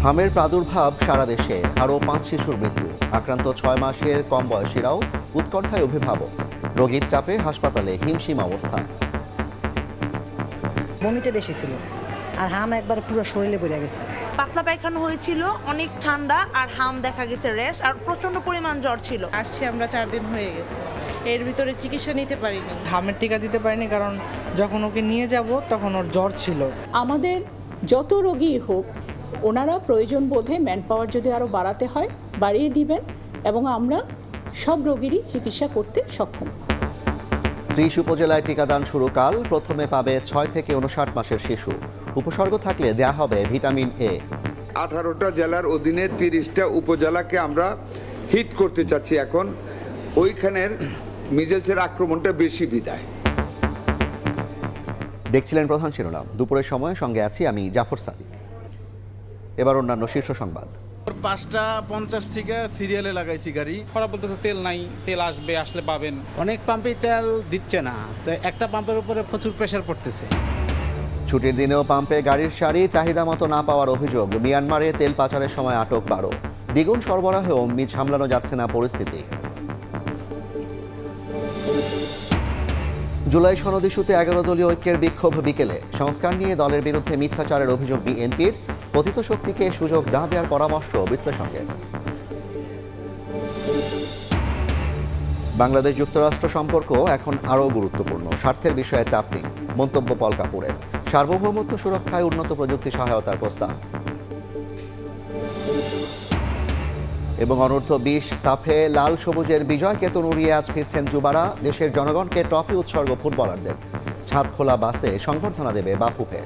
হামের প্রাদুর্ভাব সারা দেশে, আরও 5 শিশুর মৃত্যু। আক্রান্ত 6 মাসের কম বয়সীরাও উৎকণ্ঠায় অভিভাবক। রোগীর চাপে হাসপাতালে হিমশিম অবস্থা। বমিটা বেশি ছিল, আর হাম একবার পুরো শরীরে পড়ে গেছে। পাতলা পায়খানা হয়েছিল, অনেক ঠান্ডা, আর হাম দেখা গেছে র্যাশ, আর প্রচন্ড পরিমাণ জ্বর ছিল। আসছি আমরা 4 দিন হয়ে গেছে, এর ভিতরে চিকিৎসা নিতে পারিনি। হামের টিকা দিতে পারিনি, কারণ যখন ওকে নিয়ে যাব তখন ওর জ্বর ছিল। আমাদের যত রোগী হোক, ওনারা প্রয়োজন বোধে ম্যান পাওয়ার যদি আরও বাড়াতে হয় বাড়িয়ে দিবেন, এবং আমরা সব রোগীরই চিকিৎসা করতে সক্ষম। 30 উপজেলায় টিকাদান শুরু কাল। প্রথমে পাবে 6 থেকে 59 মাসের শিশু। উপসর্গ থাকলে দেয়া হবে ভিটামিন এ। 18টা জেলার অধীনে 30টা উপজেলাকে আমরা হিট করতে চাচ্ছি। এখন ওইখানের মিজেলসের আক্রমণটা বেশি বিদায়। দেখছিলেন প্রধান শিরোনাম। দুপুরের সময় সঙ্গে আছি আমি জাফর সাদিক। এবার অন্যান্য শীর্ষ সংবাদ। 5:50 থেকে সিরিয়ালে লাগাইছি গাড়ি। ওরা বলতেছে তেল নাই, তেল আসবে, আসলে পাবেন। অনেক পাম্পেই তেল দিচ্ছে না, তো একটা পাম্পের উপরে প্রচুর প্রেশার পড়তেছে। ছুটির দিনেও পাম্পে গাড়ির সারি, চাহিদা মতো না পাওয়ার অভিযোগ। মিয়ানমারে তেল পাচারের সময় আটক 12। দ্বিগুণ সরবরাহেও সামলানো যাচ্ছে না পরিস্থিতি। জুলাই সনদ ইস্যুতে 11 দলীয় ঐক্যের বিক্ষোভ বিকেলে। সংস্কার নিয়ে দলের বিরুদ্ধে মিথ্যাচারের অভিযোগ বিএনপির। পতিত শক্তিকে সুযোগ না দেওয়ার পরামর্শ বিশ্লেষকের। বাংলাদেশ যুক্তরাষ্ট্র সম্পর্ক এখন আরও গুরুত্বপূর্ণ। স্বার্থের বিষয়ে চাপ নেই, মন্তব্য পল কাপুরের। সার্বভৌমত্ব সুরক্ষায় উন্নত প্রযুক্তি সহায়তার প্রস্তাব। এবং অনূর্ধ্ব 20 সাফে লাল সবুজের বিজয় কেতন উড়িয়ে আজ ফিরছেন যুবারা। দেশের জনগণকে ট্রফি উৎসর্গ ফুটবলারদের। ছাদ খোলা বাসে সংবর্ধনা দেবে বাফুফে।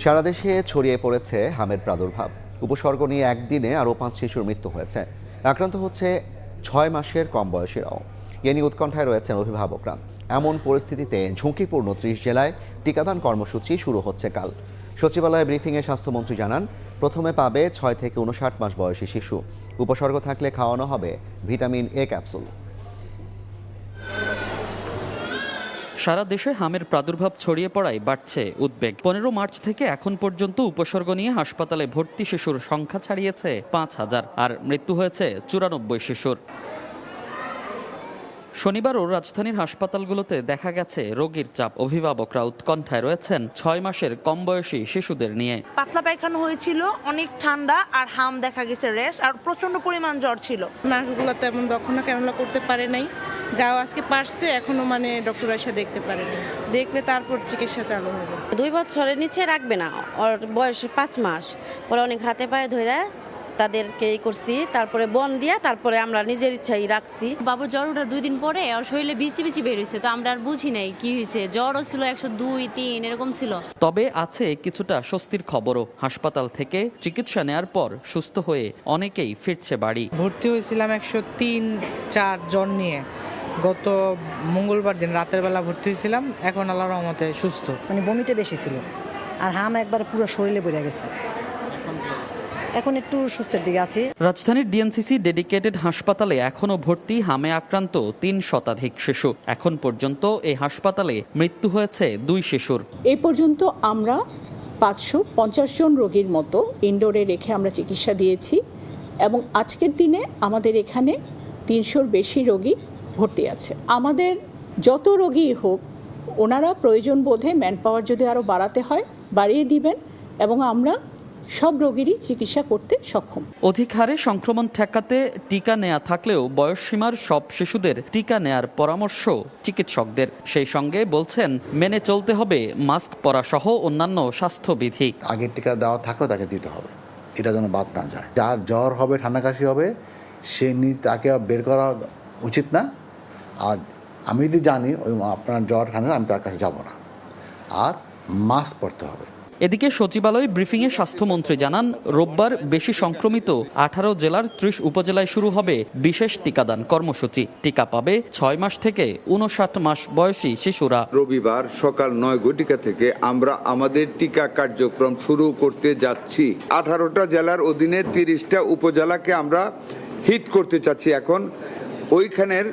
সারা দেশে ছড়িয়ে পড়েছে হামের প্রাদুর্ভাব। উপসর্গ নিয়ে একদিনে আরও 5 শিশুর মৃত্যু হয়েছে। আক্রান্ত হচ্ছে 6 মাসের কম বয়সীরাও। এ নিয়ে উৎকণ্ঠায় রয়েছেন অভিভাবকরা। এমন পরিস্থিতিতে ঝুঁকিপূর্ণ 30 জেলায় টিকাদান কর্মসূচি শুরু হচ্ছে কাল। সচিবালয়ে ব্রিফিংয়ে স্বাস্থ্যমন্ত্রী জানান, প্রথমে পাবে 6 থেকে 59 মাস বয়সী শিশু। উপসর্গ থাকলে খাওয়ানো হবে ভিটামিন এ ক্যাপসুল। সারা দেশে হামের প্রাদুর্ভাব ছড়িয়ে পড়ায় বাড়ছে উদ্বেগ। 15 মার্চ থেকে এখন পর্যন্ত উপসর্গ নিয়ে হাসপাতালে ভর্তি শিশুর সংখ্যা ছাড়িয়েছে 5000, আর মৃত্যু হয়েছে 94 শিশুর। শনিবারও রাজধানীর হাসপাতালগুলোতে দেখা গেছে রোগীর চাপ। অভিভাবকরা উৎকণ্ঠায় রয়েছেন 6 মাসের কম বয়সী শিশুদের নিয়ে। পাতলা পায়খানা হয়েছিল, অনেক ঠান্ডা, আর হাম দেখা গেছে র্যাশ, আর প্রচন্ড পরিমাণ জ্বর ছিল। নার্সগুলো তেমন দক্ষ না, কেননা করতে পারে নাই। যাও আজকে পারছে, এখনো ডক্টর এসে দেখতে পারেনি। দেখলে তারপর চিকিৎসা চালু হবে। 2 বছরের নিচে রাখবে না, ওর বয়স 5 মাস। পরে অনেক হাতে পায়ে ধরে তাদেরকে করছি, তারপরে বন দিয়া, তারপরে আমরা নিজের ইচ্ছাই রাখছি। বাবুর জ্বর ওঠার 2 দিন পরে ওর শরীরে বিচি বিচি বের হয়েছে, তো আমরা আর বুঝি নাই কি হয়েছে। জ্বরও ছিল 102, 3 এরকম ছিল। তবে আছে কিছুটা স্বস্তির খবরও। হাসপাতাল থেকে চিকিৎসা নেয়ার পর সুস্থ হয়ে অনেকেই ফিরছে বাড়ি। ভর্তি হয়েছিলাম 103-4 জ্বর নিয়ে। গত মঙ্গলবার দিন রাতের বেলা ভর্তি হয়েছিলাম। এখন আল্লাহর রহমতে সুস্থ। বমিটা বেশি ছিল, আর হাম একবার পুরো শরীরে পড়ে গেছে। এখন একটু সুস্থের দিকে আছি। রাজধানীর ডিএনসিসি ডেডিকেটেড হাসপাতালে এখনো ভর্তি হামে আক্রান্ত 3 শতাধিক শিশু। এখন পর্যন্ত এই হাসপাতালে মৃত্যু হয়েছে 2 শিশুর। এই পর্যন্ত আমরা 550 জন রোগীর মতো ইনডোরে রেখে আমরা চিকিৎসা দিয়েছি, এবং আজকের দিনে আমাদের এখানে 300-র বেশি রোগী ভর্তি আছে। আমাদের যত রোগী হোক, ওনারা প্রয়োজন বোধে ম্যান পাওয়ার যদি আরও বাড়াতে হয় বাড়িয়ে দিবেন, এবং আমরা সব রোগীরই চিকিৎসা করতে সক্ষম। অধিক হারে সংক্রমণ ঠেকাতে টিকা নেওয়া থাকলেও বয়সসীমার সব শিশুদের টিকা নেয়ার পরামর্শ চিকিৎসকদের। সেই সঙ্গে বলছেন, মেনে চলতে হবে মাস্ক পরা সহ অন্যান্য স্বাস্থ্যবিধি। আগে টিকা দেওয়া থাকলেও তাকে দিতে হবে, এটা যেন বাদ না যায়। যার জ্বর হবে, ঠান্ডা কাশি হবে, তাকে বের করা উচিত না। আর আমি যদি জানি ওই আপনার জ্বর ঠান্ডা, আমি তার কাছে যাব না। আর মাস্ক পরতে হবে। এদিকে সচিবালয় ব্রিফিংয়ে স্বাস্থ্যমন্ত্রী জানান, রোববার বেশি সংক্রমিত 18 জেলার 30 উপজেলায় শুরু হবে বিশেষ টিকাদান কর্মসূচি। টিকা পাবে 6 মাস থেকে 59 মাস বয়সী শিশুরা। রবিবার সকাল 9 ঘটিকা থেকে আমরা আমাদের টিকা কার্যক্রম শুরু করতে যাচ্ছি। 18টা জেলার অধীনে 30টা উপজেলাকে আমরা হিট করতে চাচ্ছি। এখন ওইখানের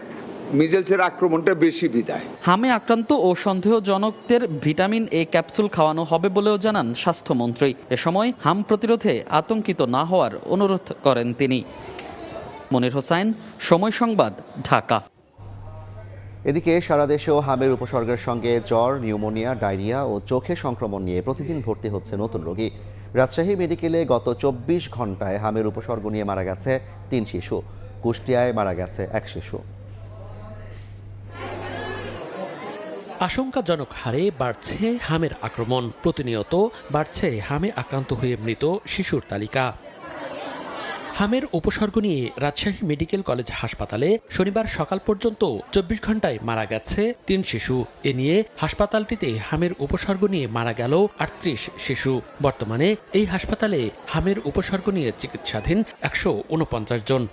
মিজেলসের আক্রমণটা বেশি বিদায়। হামে আক্রান্ত ও সন্দেহজনকদের ভিটামিন এ ক্যাপসুল খাওয়ানো হবে বলেও জানান স্বাস্থ্যমন্ত্রী। এ সময় হাম প্রতিরোধে আতঙ্কিত না হওয়ার অনুরোধ করেন তিনি। মনির হোসাইন, সময় সংবাদ, ঢাকা। এদিকে সারা দেশেও হামের উপসর্গের সঙ্গে জ্বর, নিউমোনিয়া, ডায়রিয়া ও চোখে সংক্রমণ নিয়ে প্রতিদিন ভর্তি হচ্ছে নতুন রোগী। রাজশাহী মেডিকেলে গত 24 ঘন্টায় হামের উপসর্গ নিয়ে মারা গেছে 3 শিশু। কুষ্টিয়ায় মারা গেছে 1 শিশু। আশঙ্কাজনক হারে বাড়ছে হামের আক্রমণ। প্রতিনিয়ত বাড়ছে হামে আক্রান্ত হয়ে মৃত শিশুর তালিকা। হামের উপসর্গ নিয়ে রাজশাহী মেডিকেল কলেজ হাসপাতালে শনিবার সকাল পর্যন্ত 24 ঘন্টায় মারা গেছে 3 শিশু। এ নিয়ে হাসপাতালটিতে হামের উপসর্গ নিয়ে মারা গেল 38 শিশু। বর্তমানে এই হাসপাতালে হামের উপসর্গ নিয়ে চিকিৎসাধীন 149 জন।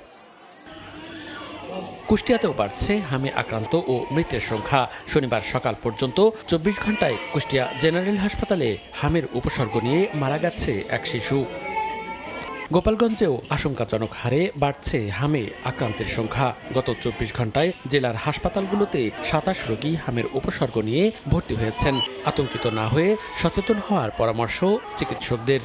কুষ্টিয়াতেও বাড়ছে হামে আক্রান্ত ও মৃতের সংখ্যা। শনিবার সকাল পর্যন্ত 24 ঘন্টায় কুষ্টিয়া জেনারেল হাসপাতালে হামের উপসর্গ নিয়ে মারা গেছে 1 শিশু। গোপালগঞ্জেও আশঙ্কাজনক হারে বাড়ছে হামে আক্রান্তের সংখ্যা। গত 24 ঘন্টায় জেলার হাসপাতালগুলোতে 27 রোগী হামের উপসর্গ নিয়ে ভর্তি হয়েছেন। আতঙ্কিত না হয়ে সচেতন হওয়ার পরামর্শ চিকিৎসকদের।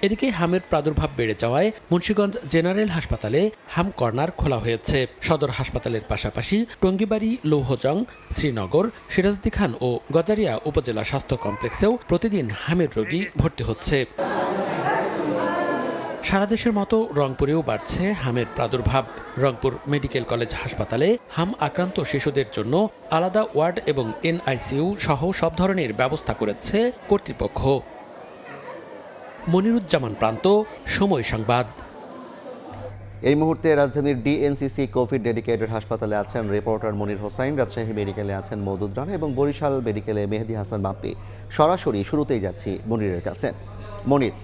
এদিকে হামের প্রাদুর্ভাব বেড়ে যাওয়ায় মুন্সিগঞ্জ জেনারেল হাসপাতালে হাম কর্নার খোলা হয়েছে। সদর হাসপাতালের পাশাপাশি টঙ্গিবাড়ি, লৌহজং, শ্রীনগর, সিরাজদি খান ও গজারিয়া উপজেলা স্বাস্থ্য কমপ্লেক্সেও প্রতিদিন হামের রোগী ভর্তি হচ্ছে। সারা দেশের মতো রংপুরেও বাড়ছে হামের প্রাদুর্ভাব। রংপুর মেডিকেল কলেজ হাসপাতালে হাম আক্রান্ত শিশুদের জন্য আলাদা ওয়ার্ড এবং এনআইসিইউ সহ সব ধরনের ব্যবস্থা করেছে কর্তৃপক্ষ। মনিরুজ্জামান প্রান্ত, সময় সংবাদ। এই মুহূর্তে রাজধানীর ডিএনসিসি কোভিড ডেডিকেটেড হাসপাতালে আছেন রিপোর্টার মনির হোসাইন, রাজশাহী মেডিকেলে আছেন মওদুদ রানা এবং বরিশাল মেডিকেলে মেহেদি হাসান বাপ্পি। সরাসরি শুরুতেই যাচ্ছি মনিরের কাছে। মনির,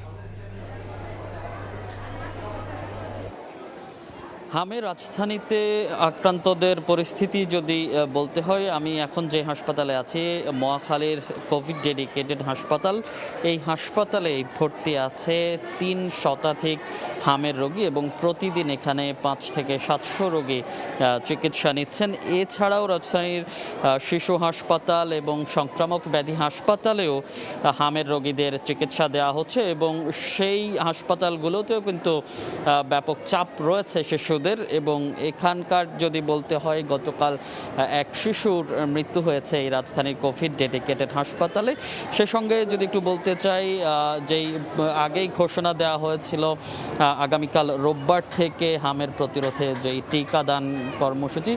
হামে রাজধানীতে আক্রান্তদের পরিস্থিতি যদি বলতে হয়, আমি এখন যে হাসপাতালে আছি মহাখালীর কোভিড ডেডিকেটেড হাসপাতাল, এই হাসপাতালে ভর্তি আছে 3 শতাধিক হামের রোগী এবং প্রতিদিন এখানে 5 থেকে 700 রোগী চিকিৎসা নিচ্ছেন। এছাড়াও রাজধানীর শিশু হাসপাতাল এবং সংক্রামক ব্যাধি হাসপাতালেও হামের রোগীদের চিকিৎসা দেওয়া হচ্ছে এবং সেই হাসপাতালগুলোতেও কিন্তু ব্যাপক চাপ রয়েছে শিশু। এবং এখানকার যদি বলতে হয়, গতকাল 1 শিশুর মৃত্যু হয়েছে এই রাজধানীর কোভিড ডেডিকেটেড হাসপাতালে। সে সঙ্গে যদি একটু বলতে চাই, যেই আগেই ঘোষণা দেওয়া হয়েছিল আগামীকাল রোববার থেকে হামের প্রতিরোধে যেই টিকাদান কর্মসূচি,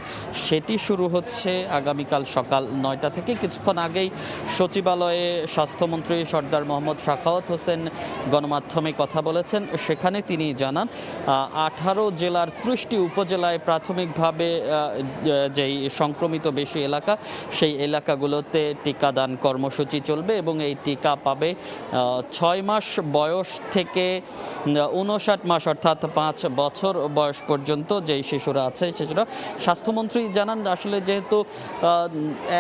সেটি শুরু হচ্ছে আগামীকাল সকাল 9টা থেকে। কিছুক্ষণ আগেই সচিবালয়ে স্বাস্থ্যমন্ত্রী সর্দার মোহাম্মদ সাখাওয়াত হোসেন গণমাধ্যমে কথা বলেছেন। সেখানে তিনি জানান 18 জেলার 30টি উপজেলায় প্রাথমিকভাবে যেই সংক্রমিত বেশি এলাকা, সেই এলাকাগুলোতে টিকাদান কর্মসূচি চলবে এবং এই টিকা পাবে 6 মাস বয়স থেকে 59 মাস অর্থাৎ 5 বছর বয়স পর্যন্ত যেই শিশুরা আছে শিশুরা। স্বাস্থ্যমন্ত্রী জানান আসলে যেহেতু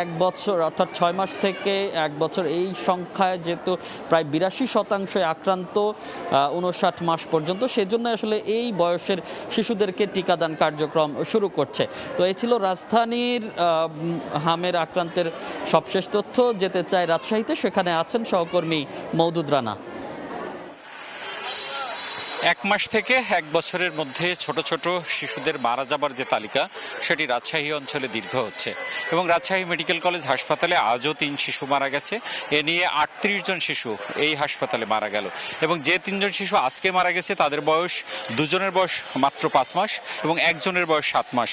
1 বছর অর্থাৎ 6 মাস থেকে 1 বছর এই সংখ্যায় যেহেতু প্রায় 82% আক্রান্ত 59 মাস পর্যন্ত, সেজন্য আসলে এই বয়সের শিশুদেরকে টিকাদান কার্যক্রম শুরু করছে। তো এই ছিল রাজধানীর হামের আক্রান্তের সবশেষ তথ্য। যেতে চাই রাজশাহীতে, সেখানে আছেন সহকর্মী মওদুদ রানা। 1 মাস থেকে 1 বছরের মধ্যে ছোট ছোট শিশুদের মারা যাবার যে তালিকা, সেটি রাজশাহী অঞ্চলে দীর্ঘ হচ্ছে এবং রাজশাহী মেডিকেল কলেজ হাসপাতালে আজও 3 শিশু মারা গেছে। এ নিয়ে 38 জন শিশু এই হাসপাতালে মারা গেল এবং যে 3 জন শিশু আজকে মারা গেছে তাদের বয়স, 2 জনের বয়স মাত্র 5 মাস এবং 1 জনের বয়স 7 মাস।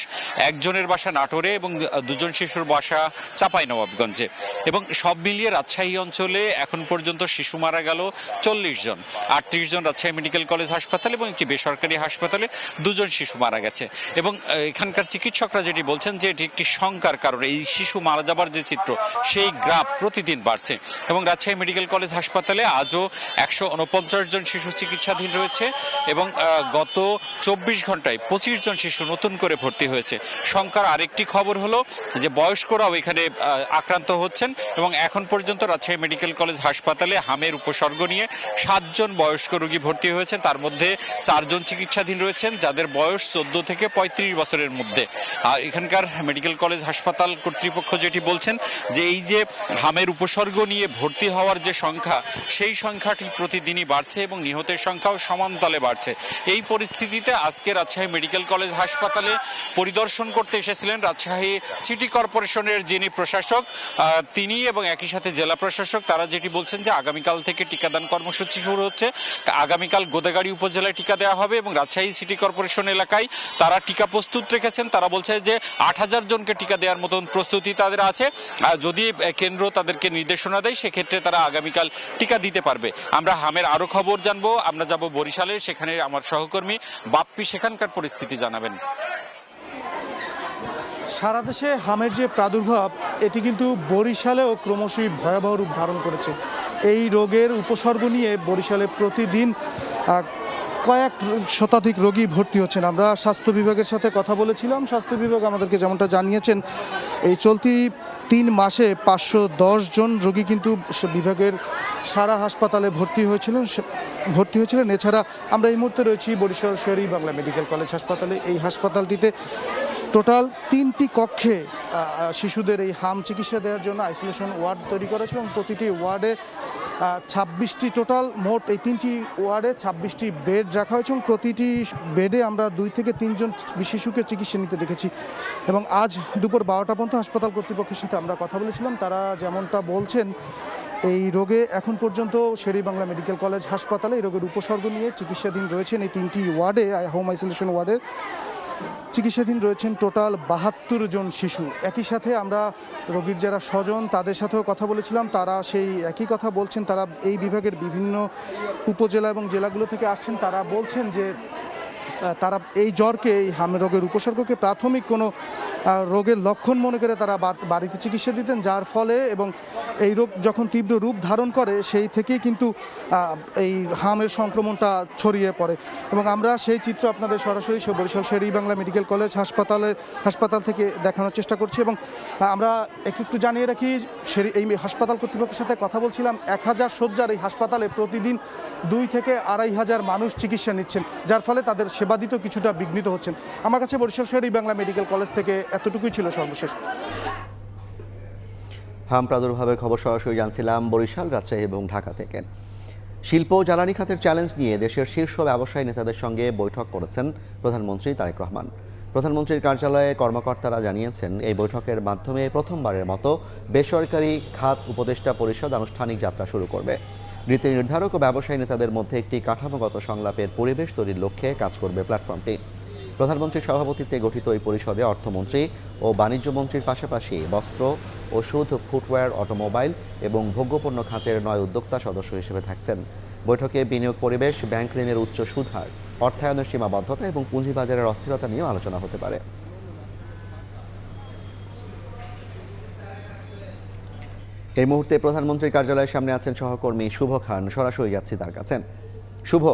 1 জনের বাসা নাটোরে এবং 2 জন শিশুর বাসা চাঁপাইনবাবগঞ্জে। এবং সব মিলিয়ে রাজশাহী অঞ্চলে এখন পর্যন্ত শিশু মারা গেল 40 জন। 38 জন রাজশাহী মেডিকেল কলেজ হাসপাতালে এবং একটি বেসরকারি হাসপাতালে 2 জন শিশু মারা গেছে। এবং এখানকার চিকিৎসকরা যেটি বলছেন যে এটি একটি শঙ্কার কারণে এই শিশু মারা যাবার যে চিত্র সেই গ্রাফ প্রতিদিন বাড়ছে। এবং রাজশাহী মেডিকেল কলেজ হাসপাতালে আজও 149 জন শিশু চিকিৎসাধীন রয়েছে এবং গত 24 ঘন্টায় 25 জন শিশু নতুন করে ভর্তি হয়েছে। শঙ্কার আরেকটি খবর হলো যে বয়স্করাও এখানে আক্রান্ত হচ্ছেন এবং এখন পর্যন্ত রাজশাহী মেডিকেল কলেজ হাসপাতালে হামের উপসর্গ নিয়ে 7 জন বয়স্ক রোগী ভর্তি হয়েছেন। তার মধ্যে 4 জন চিকিৎসাধীন রয়েছেন যাদের বয়স 14 থেকে 35 বছরের মধ্যে। এখানকার মেডিকেল কলেজ হাসপাতাল কর্তৃপক্ষ যেটি বলছেন যে এই যে হামের উপসর্গ নিয়ে ভর্তি হওয়ার যে সংখ্যা সেই সংখ্যাটি প্রতিদিনই বাড়ছে এবং নিহতের সংখ্যাও সমানতালে বাড়ছে। এই পরিস্থিতিতে আজকে রাজশাহী মেডিকেল কলেজ হাসপাতালে পরিদর্শন করতে এসেছিলেন রাজশাহী সিটি কর্পোরেশনের যিনি প্রশাসক তিনি এবং একই সাথে জেলা প্রশাসক। তারা যেটি বলছেন যে আগামীকাল থেকে টিকাদান কর্মসূচি শুরু হচ্ছে। আগামীকাল গোদাগাড়ি উপজেলায় টিকা দেওয়া হবে এবং রাজশাহী সিটি কর্পোরেশন এলাকায় তারা টিকা প্রস্তুত রেখেছেন। তারা বলছে যে 8000 জনকে টিকা দেওয়ার মতন প্রস্তুতি তাদের আছে। যদি কেন্দ্র তাদেরকে নির্দেশনা দেয় সেক্ষেত্রে তারা আগামীকাল টিকা দিতে পারবে। আমরা হামের আরো খবর জানবো, আমরা যাব বরিশালে, সেখানে আমার সহকর্মী বাপ্পি সেখানকার পরিস্থিতি জানাবেন। সারা দেশে হামের যে প্রাদুর্ভাব এটি কিন্তু বরিশালেও ক্রমশই ভয়াবহ রূপ ধারণ করেছে। এই রোগের উপসর্গ নিয়ে বরিশালে প্রতিদিন কয়েক শতাধিক রোগী ভর্তি হচ্ছেন। আমরা স্বাস্থ্য বিভাগের সাথে কথা বলেছিলাম। স্বাস্থ্য বিভাগ আমাদেরকে যেমনটা জানিয়েছেন এই চলতি 3 মাসে 510 জন রোগী কিন্তু বিভাগের সারা হাসপাতালে ভর্তি হয়েছিলেন। এছাড়া আমরা এই মুহূর্তে রয়েছি বরিশাল শের-ই বাংলা মেডিকেল কলেজ হাসপাতালে। এই হাসপাতালটিতে টোটাল 3টি কক্ষে শিশুদের এই হাম চিকিৎসা দেওয়ার জন্য আইসোলেশন ওয়ার্ড তৈরি করেছে এবং প্রতিটি ওয়ার্ডে 26টি টোটাল মোট এই 3টি ওয়ার্ডে 26টি বেড রাখা হয়েছে এবং প্রতিটি বেডে আমরা 2 থেকে 3 জন শিশুকে চিকিৎসা নিতে দেখেছি। এবং আজ দুপুর 12টা পর্যন্ত হাসপাতাল কর্তৃপক্ষের সাথে আমরা কথা বলেছিলাম। তারা যেমনটা বলছেন এই রোগে এখন পর্যন্ত শের-ই বাংলা মেডিকেল কলেজ হাসপাতালে এই রোগের উপসর্গ নিয়ে চিকিৎসাধীন রয়েছেন এই 3টি ওয়ার্ডে হোম আইসোলেশন ওয়ার্ডে চিকিৎসাধীন রয়েছেন টোটাল 72 জন শিশু। একই সাথে আমরা রোগীর যারা স্বজন তাদের সাথেও কথা বলেছিলাম। তারা সেই একই কথা বলছেন। তারা এই বিভাগের বিভিন্ন উপজেলা এবং জেলাগুলো থেকে আসছেন। তারা বলছেন যে তারা এই জ্বরকে এই হাম রোগের উপসর্গকে প্রাথমিক কোনো রোগের লক্ষণ মনে করে তারা বাড়িতে চিকিৎসা দিতেন, যার ফলে এবং এই রোগ যখন তীব্র রূপ ধারণ করে সেই থেকেই কিন্তু এই হামের সংক্রমণটা ছড়িয়ে পড়ে। এবং আমরা সেই চিত্র আপনাদের সরাসরি বরিশাল শের-ই বাংলা মেডিকেল কলেজ হাসপাতাল থেকে দেখানোর চেষ্টা করছি। এবং আমরা একটু জানিয়ে রাখি এই হাসপাতাল কর্তৃপক্ষের সাথে কথা বলছিলাম। 1000 শয্যার এই হাসপাতালে প্রতিদিন 2 থেকে 2500 মানুষ চিকিৎসা নিচ্ছেন, যার ফলে তাদের সেবা দিতে কিছুটা বিঘ্নিত হচ্ছেন। আমার কাছে বরিশাল শের-ই বাংলা মেডিকেল কলেজ থেকে এতটুকুই ছিল সর্বশেষ। হাম প্রাদুর্ভাবের খবর সরাসরি জানছিলাম বরিশাল, রাজশাহী এবং ঢাকা থেকে। শিল্প ও জ্বালানি খাতের চ্যালেঞ্জ নিয়ে দেশের শীর্ষ ব্যবসায়ী নেতাদের সঙ্গে বৈঠক করেছেন প্রধানমন্ত্রী তারেক রহমান। প্রধানমন্ত্রীর কার্যালয়ে কর্মকর্তারা জানিয়েছেন এই বৈঠকের মাধ্যমে প্রথমবারের মতো বেসরকারি খাত উপদেষ্টা পরিষদ আনুষ্ঠানিক যাত্রা শুরু করবে। নীতি নির্ধারক ও ব্যবসায়ী নেতাদের মধ্যে একটি কাঠামোগত সংলাপের পরিবেশ তৈরির লক্ষ্যে কাজ করবে প্ল্যাটফর্মটি। প্রধানমন্ত্রীর সভাপতিত্বে গঠিত এই পরিষদে অর্থমন্ত্রী ও বাণিজ্য মন্ত্রীর পাশাপাশি বস্ত্র, ওষুধ, ফুটওয়্যার, অটোমোবাইল এবং ভোগ্যপণ্য খাতের 9 উদ্যোক্তা সদস্য হিসেবে থাকছেন। বৈঠকে বিনিয়োগ পরিবেশ, ব্যাংক ঋণের উচ্চ সুদহার, অর্থায়নের সীমাবদ্ধতা এবং পুঁজিবাজারের অস্থিরতা নিয়েও আলোচনা হতে পারে। এই মুহূর্তে প্রধানমন্ত্রীর কার্যালয়ের সামনে আছেন সহকর্মী শুভ খান। সরাসরি যাচ্ছি তার কাছে। শুভ,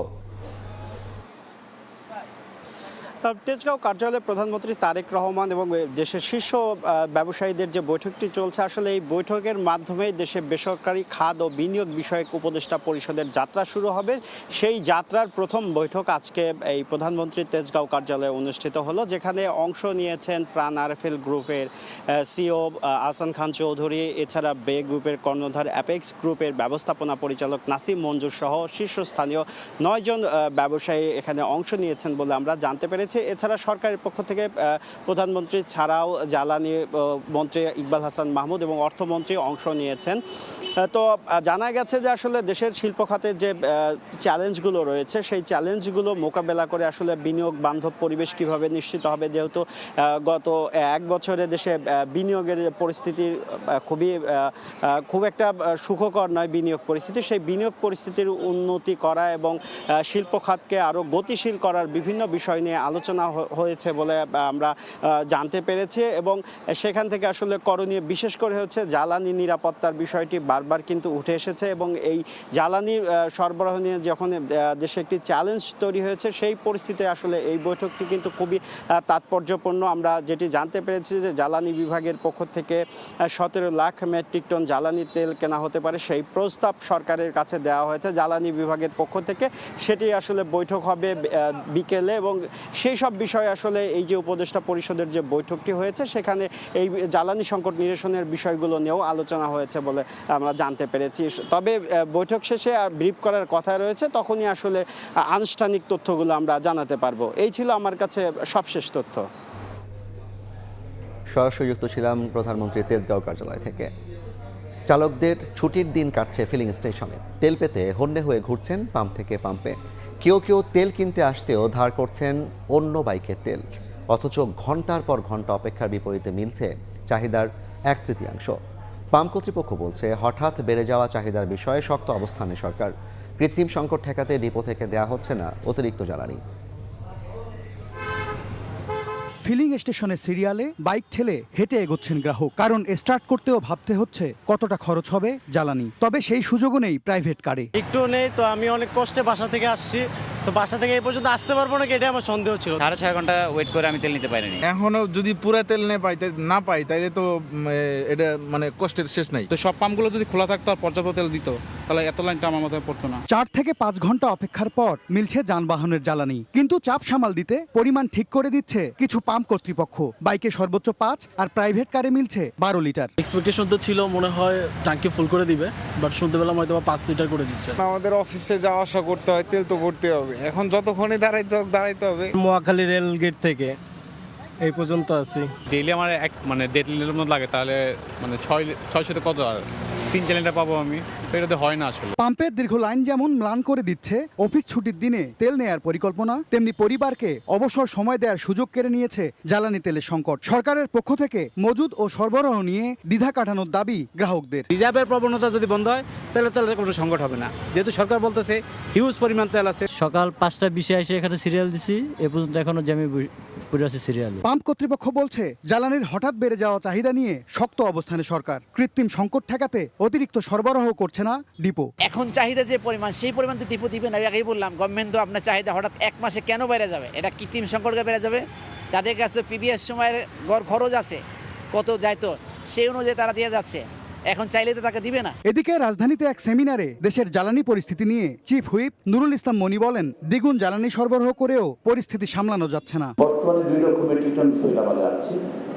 তেজগাঁও কার্যালয়ে প্রধানমন্ত্রী তারেক রহমান এবং দেশের শীর্ষ ব্যবসায়ীদের যে বৈঠকটি চলছে, আসলে এই বৈঠকের মাধ্যমে দেশে বেসরকারি খাত ও বিনিয়োগ বিষয়ক উপদেষ্টা পরিষদের যাত্রা শুরু হবে। সেই যাত্রার প্রথম বৈঠক আজকে এই প্রধানমন্ত্রীর তেজগাঁও কার্যালয়ে অনুষ্ঠিত হলো, যেখানে অংশ নিয়েছেন প্রাণ আরএফএল গ্রুপের সিও আহসান খান চৌধুরী, এছাড়া বে গ্রুপের কর্ণধার অ্যাপেক্স গ্রুপের ব্যবস্থাপনা পরিচালক নাসিম মঞ্জুর সহ শীর্ষস্থানীয় 9 জন ব্যবসায়ী এখানে অংশ নিয়েছেন বলে আমরা জানতে পেরেছি। হয়েছে। এছাড়া সরকারের পক্ষ থেকে প্রধানমন্ত্রী ছাড়াও জ্বালানি মন্ত্রী ইকবাল হাসান মাহমুদ এবং অর্থমন্ত্রী অংশ নিয়েছেন। তো জানা গেছে যে আসলে দেশের শিল্প খাতের যে চ্যালেঞ্জগুলো রয়েছে সেই চ্যালেঞ্জগুলো মোকাবেলা করে আসলে বিনিয়োগ বান্ধব পরিবেশ কিভাবে নিশ্চিত হবে, যেহেতু গত 1 বছরে দেশে বিনিয়োগের পরিস্থিতি খুব একটা সুখকর নয় বিনিয়োগ পরিস্থিতি। সেই বিনিয়োগ পরিস্থিতির উন্নতি করা এবং শিল্প খাতকে আরও গতিশীল করার বিভিন্ন বিষয় নিয়ে আলোচনা হয়েছে বলে আমরা জানতে পেরেছি এবং সেখান থেকে আসলে করণীয় বিশেষ করে হচ্ছে জ্বালানি নিরাপত্তার বিষয়টি বারবার কিন্তু উঠে এসেছে এবং এই জ্বালানি সরবরাহ নিয়ে যখন দেশে একটি চ্যালেঞ্জ তৈরি হয়েছে সেই পরিস্থিতিতে আসলে এই বৈঠকটি কিন্তু খুবই তাৎপর্যপূর্ণ। আমরা যেটি জানতে পেরেছি যে জ্বালানি বিভাগের পক্ষ থেকে 17 লাখ মেট্রিক টন জ্বালানি তেল কেনা হতে পারে সেই প্রস্তাব সরকারের কাছে দেওয়া হয়েছে জ্বালানি বিভাগের পক্ষ থেকে। সেটি আসলে বৈঠক হবে বিকেলে এবং সেই সব বিষয়ে আসলে এই যে উপদেষ্টা পরিষদের যে বৈঠকটি হয়েছে সেখানে এই জ্বালানি সংকট নিরসনের বিষয়গুলো নিয়েও আলোচনা হয়েছে বলে আমরা জানতে পেরেছি। তবে বৈঠক শেষে ব্রিফ করার কথা রয়েছে, তখনই আসলে আনুষ্ঠানিক তথ্যগুলো আমরা জানাতে পারবো। এই ছিল আমার কাছে সবশেষ তথ্য। সরাসরি যুক্ত ছিলাম প্রধানমন্ত্রীর তেজগাঁও কার্যালয় থেকে। চালকদের ছুটির দিন কাটছে ফিলিং স্টেশনে, তেল পেতে হন্যে হয়ে ঘুরছেন পাম্প থেকে পাম্পে। কেউ কেউ তেল কিনতে আসতেও ধার করছেন অন্য বাইকের তেল, অথচ ঘন্টার পর ঘন্টা অপেক্ষার বিপরীতে মিলছে চাহিদার 1/3। পাম্প কর্তৃপক্ষ বলছে হঠাৎ বেড়ে যাওয়া চাহিদার বিষয়ে শক্ত অবস্থানে সরকার। কৃত্রিম সংকট ঠেকাতে ডিপো থেকে দেয়া হচ্ছে না অতিরিক্ত জ্বালানি। ফিলিং স্টেশনের সিরিয়ালে বাইক ঠেলে হেঁটে এগোচ্ছেন গ্রাহক, কারণ স্টার্ট করতেও ভাবতে হচ্ছে কতটা খরচ হবে জ্বালানি। তবে সেই সুযোগও নেই প্রাইভেট কারে। একটু নেই তো, আমি অনেক কষ্টে বাসা থেকে আসছি, তো বাসা থেকে এই পর্যন্ত আসতে পারবো নাকি এটা আমার সন্দেহ ছিল। 6.5 ঘন্টা ওয়েট করে আমি তেল নিতে পারিনি। এখনো যদি পুরো তেল না পাই তাইলে তো এটা মানে কষ্টের শেষ নাই। তো সব পাম্পগুলো যদি খোলা থাকতো আর পর্যাপ্ত তেল দিত তাহলে এত লাইনটা আমার মধ্যে পড়তো না। 4 থেকে 5 ঘন্টা অপেক্ষার পর মিলছে যানবাহনের জ্বালানি, কিন্তু চাপ সামাল দিতে পরিমাণ ঠিক করে দিচ্ছে কিছু পাম্প কর্তৃপক্ষ। বাইকে সর্বোচ্চ 5 আর প্রাইভেট কারে মিলছে 12 লিটার। এক্সপেকটেশন তো ছিল মনে হয় ট্যাঙ্কি ফুল করে দিবে, বাট শুনতে পেলাম হয়তো 5 লিটার করে দিচ্ছে। আমাদের অফিসে যাওয়া আসা করতে হয়, তেল তো ভরতে হবে। এখন যতক্ষণে দাঁড়াইতে হবে। মহাখালী রেল গেট থেকে এই পর্যন্ত আছি। ডেইলি আমার 1.5 লিটার মতো লাগে, তাহলে 600 কত আর 3-4 লিটার পাবো আমি, এটাতে হয় না আসলে। পাম্পের দীর্ঘ লাইন যেমন ম্লান করে দিচ্ছে অফিস ছুটির দিনে তেল নেয়ার পরিকল্পনা, তেমনি পরিবারকে অবসর সময় দেওয়ার সুযোগ কেড়ে নিয়েছে জ্বালানি তেলের সংকট। সরকারের পক্ষ থেকে মজুদ ও সরবরাহ নিয়ে দ্বিধা কাটানোর দাবি গ্রাহকদের। রিজার্ভের প্রবণতা যদি বন্ধ হয় তাহলে তেলের কোনো সংকট হবে না, যেহেতু সরকার বলতেছে হিউজ পরিমাণ তেল আছে। সকাল 5টা 20 এসে এখানে সিরিয়াল দিছি, এ পর্যন্ত এখনো জ্যামে পড়ে আছে সিরিয়ালে। পাম্প কর্তৃপক্ষ বলছে জ্বালানির হঠাৎ বেড়ে যাওয়া চাহিদা নিয়ে শক্ত অবস্থানে সরকার। কৃত্রিম সংকট ঠেকাতে অতিরিক্ত সরবরাহ করছে না ডিপো। এখন চাহিদা যে পরিমাণ সেই পরিমাণ তো ডিপো দিবে না। আগেই বললাম গভর্নমেন্ট তো আপনার চাহিদা হঠাৎ 1 মাসে কেন বেড়ে যাবে, এটা কৃত্রিম সংকটে বেড়ে যাবে। তাদের কাছে প্রিভিয়াস সময়ের খরচ আছে কত যাইতো, সেই অনুযায়ী তারা দিয়ে যাচ্ছে, এখন চাইলে তো তাকে দিবে না। এদিকে রাজধানীতে এক সেমিনারে দেশের জ্বালানি পরিস্থিতি নিয়ে চিফ হুইপ নুরুল ইসলাম মনি বলেন, দ্বিগুণ জ্বালানি সরবরাহ করেও পরিস্থিতি সামলানো যাচ্ছে না। বর্তমানে 2 লক্ষ মেট্রিক টন ফুয়েল আমাদের আছে,